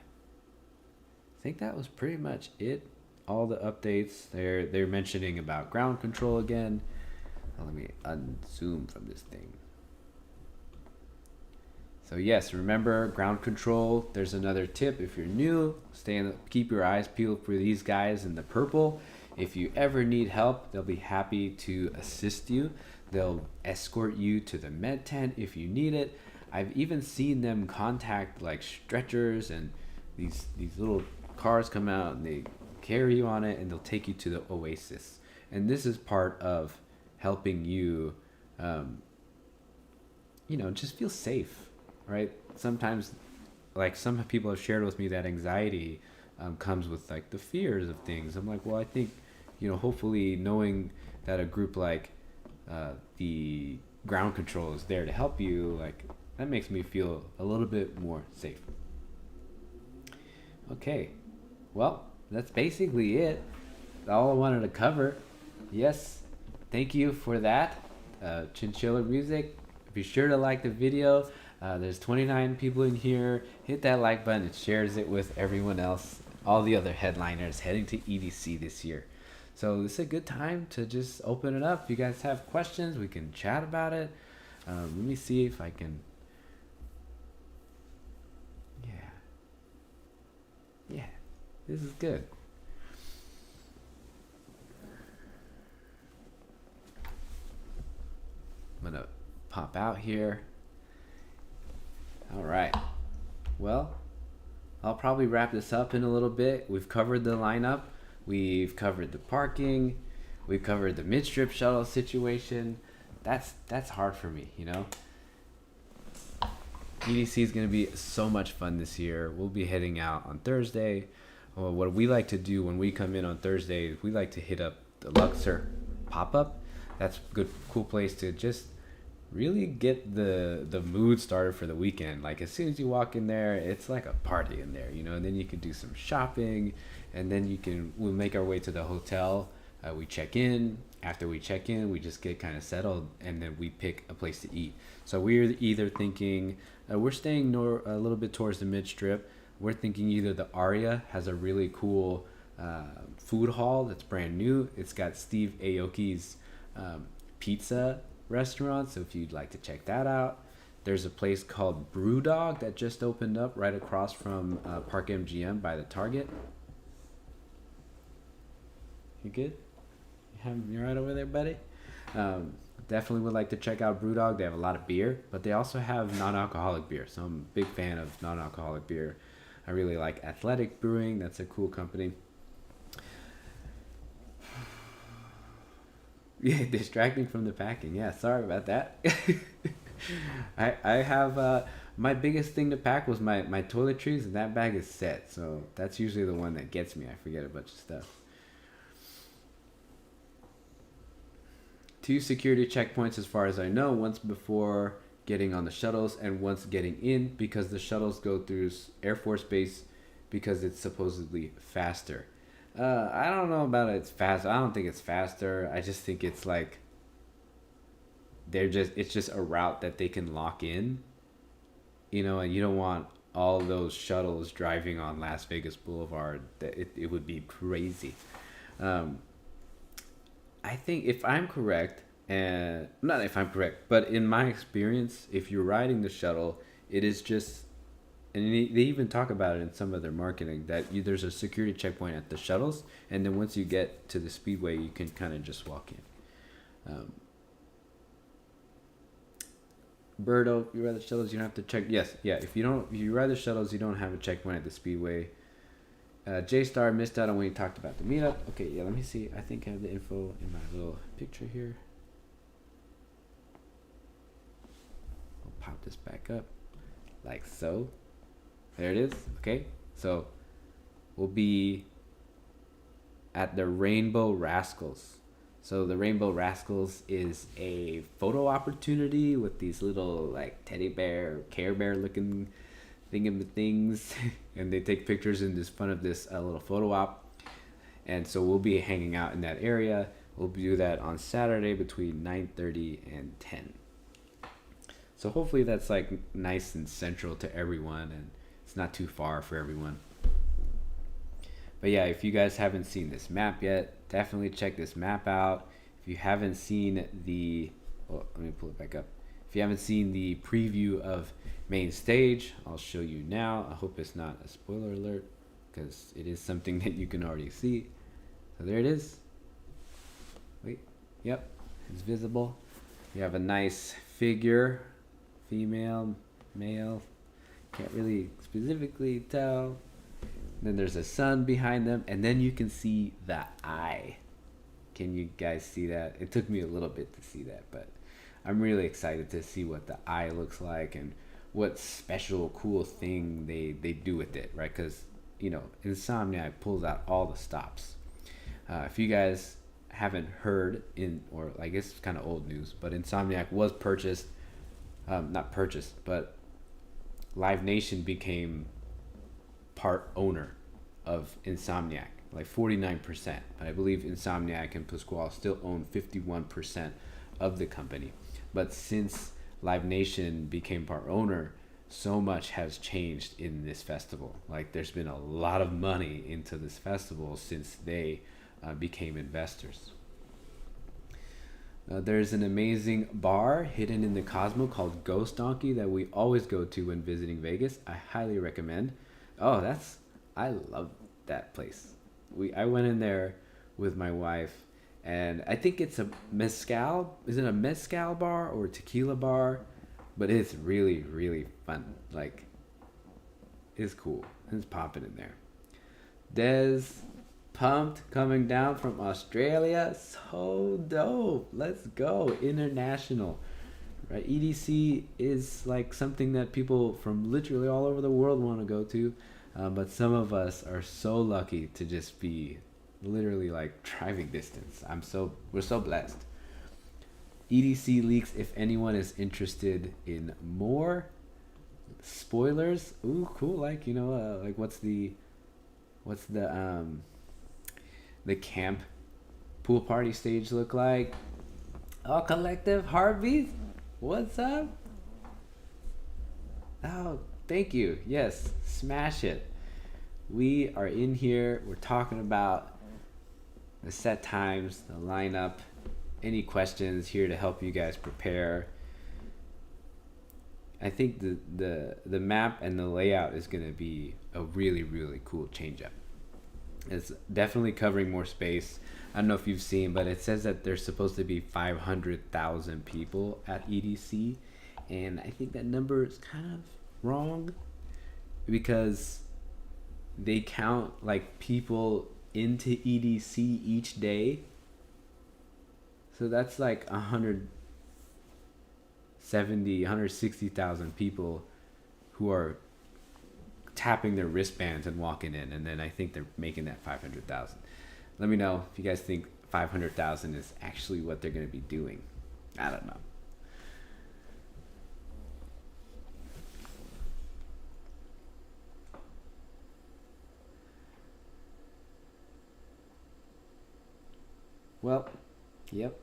I think that was pretty much it. All the updates. They're mentioning about ground control again. Let me unzoom from this thing. So yes, remember ground control. There's another tip if you're new. Keep your eyes peeled for these guys in the purple. If you ever need help, they'll be happy to assist you. They'll escort you to the med tent if you need it. I've even seen them contact like stretchers, and these little cars come out and they carry you on it, and they'll take you to the Oasis. And this is part of helping you, just feel safe, right? Sometimes, like some people have shared with me that anxiety comes with like the fears of things. I'm like, well, I think, hopefully knowing that a group like the ground control is there to help you, like that makes me feel a little bit more safe. Okay, well, that's basically it. All I wanted to cover. Yes, thank you for that. Chinchilla Music. Be sure to like the video. There's 29 people in here. Hit that like button. It shares it with everyone else. All the other headliners heading to EDC this year. So this is a good time to just open it up. If you guys have questions, we can chat about it. Let me see if I can. Yeah, this is good. I'm gonna pop out here. All right. Well, I'll probably wrap this up in a little bit. We've covered the lineup. We've covered the parking. We've covered the mid-strip shuttle situation. That's hard for me, EDC is going to be so much fun this year. We'll be heading out on Thursday. What we like to do when we come in on Thursday, we like to hit up the Luxor pop-up. That's a good, cool place to just really get the mood started for the weekend. Like as soon as you walk in there, it's like a party in there, and then you can do some shopping, and then we'll make our way to the hotel. We check in. After we check in, we just get kind of settled, and then we pick a place to eat. So we're either thinking, we're staying a little bit towards the mid-strip. We're thinking either the Aria has a really cool food hall that's brand new. It's got Steve Aoki's pizza restaurant, so if you'd like to check that out. There's a place called Brewdog that just opened up right across from Park MGM by the Target. You good? You right over there, buddy? Definitely would like to check out Brewdog. They have a lot of beer, but they also have non-alcoholic beer. So I'm a big fan of non-alcoholic beer. I really like Athletic Brewing. That's a cool company. Yeah, distracting from the packing. Yeah, sorry about that. I have my biggest thing to pack was my toiletries, and that bag is set. So that's usually the one that gets me. I forget a bunch of stuff. 2 security checkpoints as far as I know, once before getting on the shuttles and once getting in, because the shuttles go through Air Force Base because it's supposedly faster. I don't know about it's fast. I don't think it's faster. I just think it's like it's just a route that they can lock in, and you don't want all those shuttles driving on Las Vegas Boulevard. It would be crazy. I think if I'm correct, And not if I'm correct, but in my experience, if you're riding the shuttle, it is just, and they even talk about it in some of their marketing, that there's a security checkpoint at the shuttles, and then once you get to the speedway, you can kind of just walk in. Birdo, if you ride the shuttles, you don't have to check. Yes, yeah. If you ride the shuttles, you don't have a checkpoint at the speedway. J Star missed out on when he talked about the meetup. Okay, yeah. Let me see. I think I have the info in my little picture here. I'll pop this back up, like so. There it is. Okay, so we'll be at the Rainbow Rascals. So the Rainbow Rascals is a photo opportunity with these little like teddy bear, Care Bear looking things, and they take pictures in this front of this little photo op. And so we'll be hanging out in that area. We'll do that on Saturday between 9:30 and 10. So hopefully that's like nice and central to everyone, and it's not too far for everyone. But yeah, if you guys haven't seen this map yet, definitely check this map out. If you haven't seen the, let me pull it back up. If you haven't seen the preview of main stage, I'll show you now. I hope it's not a spoiler alert, because it is something that you can already see. So there it is. Wait, yep, it's visible. You have a nice figure, female, male, can't really specifically tell. Then there's a sun behind them, and then you can see the eye. Can you guys see that? It took me a little bit to see that, but I'm really excited to see what the eye looks like and what special cool thing they do with it, right? Because, you know, Insomniac pulls out all the stops. If you guys haven't heard, or I guess it's kind of old news, but Insomniac was purchased, not purchased, but Live Nation became part owner of Insomniac, like 49%. I believe Insomniac and Pasquale still own 51% of the company. But since Live Nation became part owner, so much has changed in this festival. Like there's been a lot of money into this festival since they became investors. There's an amazing bar hidden in the Cosmo called Ghost Donkey that we always go to when visiting Vegas. I highly recommend. Oh, I love that place. I went in there with my wife, and I think it's a mezcal. Is it a mezcal bar or a tequila bar? But it's really, really fun. Like, it's cool. It's popping in there. Des Pumped coming down from Australia. So dope. Let's go. International. Right? EDC is like something that people from literally all over the world want to go to. But some of us are so lucky to just be literally like driving distance. We're so blessed. EDC leaks if anyone is interested in more spoilers. Ooh, cool. Like, you know, like what's the camp pool party stage look like? Oh, Collective Heartbeats. What's up? Oh, thank you. Yes, smash it. We are in here. We're talking about the set times, the lineup. Any questions, here to help you guys prepare. I think the map and the layout is going to be a really, really cool change up. It's definitely covering more space. I don't know if you've seen, but it says that there's supposed to be 500,000 people at EDC, and I think that number is kind of wrong because they count like people into EDC each day. So that's like 160,000 people who are tapping their wristbands and walking in, and then I think they're making that 500,000. Let me know if you guys think 500,000 is actually what they're going to be doing. I don't know. Well, yep.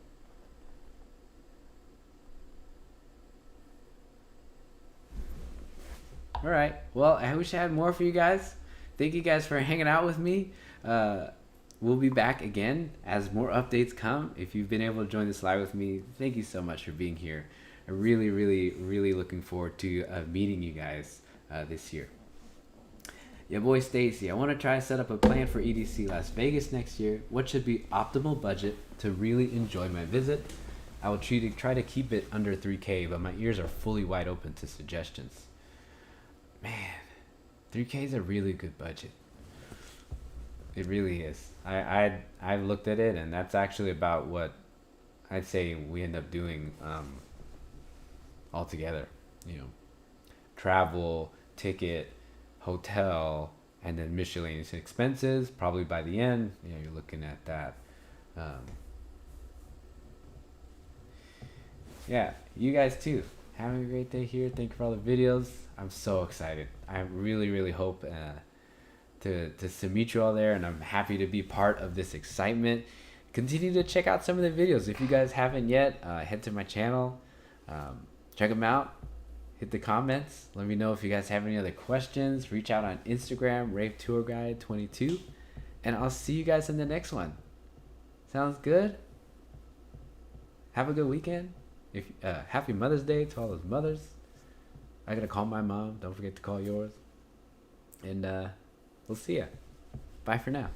All right. Well, I wish I had more for you guys. Thank you guys for hanging out with me. we'll be back again as more updates come. If you've been able to join this live with me, thank you so much for being here. I'm really, really, really looking forward to meeting you guys this year. Your boy Stacy, I want to try to set up a plan for EDC Las Vegas next year. What should be optimal budget to really enjoy my visit? I will try to keep it under 3K, but my ears are fully wide open to suggestions. Man, 3K is a really good budget. It really is. I looked at it, and that's actually about what I'd say we end up doing altogether. You know, travel, ticket, hotel, and then miscellaneous expenses. Probably by the end, you're looking at that. Yeah, you guys too. Having a great day here. Thank you for all the videos. I'm so excited. I really, really hope to meet you all there, and I'm happy to be part of this excitement. Continue to check out some of the videos. If you guys haven't yet, head to my channel, check them out. Hit the comments. Let me know if you guys have any other questions. Reach out on Instagram, Rave Tour Guide 22, and I'll see you guys in the next one. Sounds good? Have a good weekend. Happy Mother's Day to all those mothers. I gotta call my mom. Don't forget to call yours. And we'll see ya. Bye for now.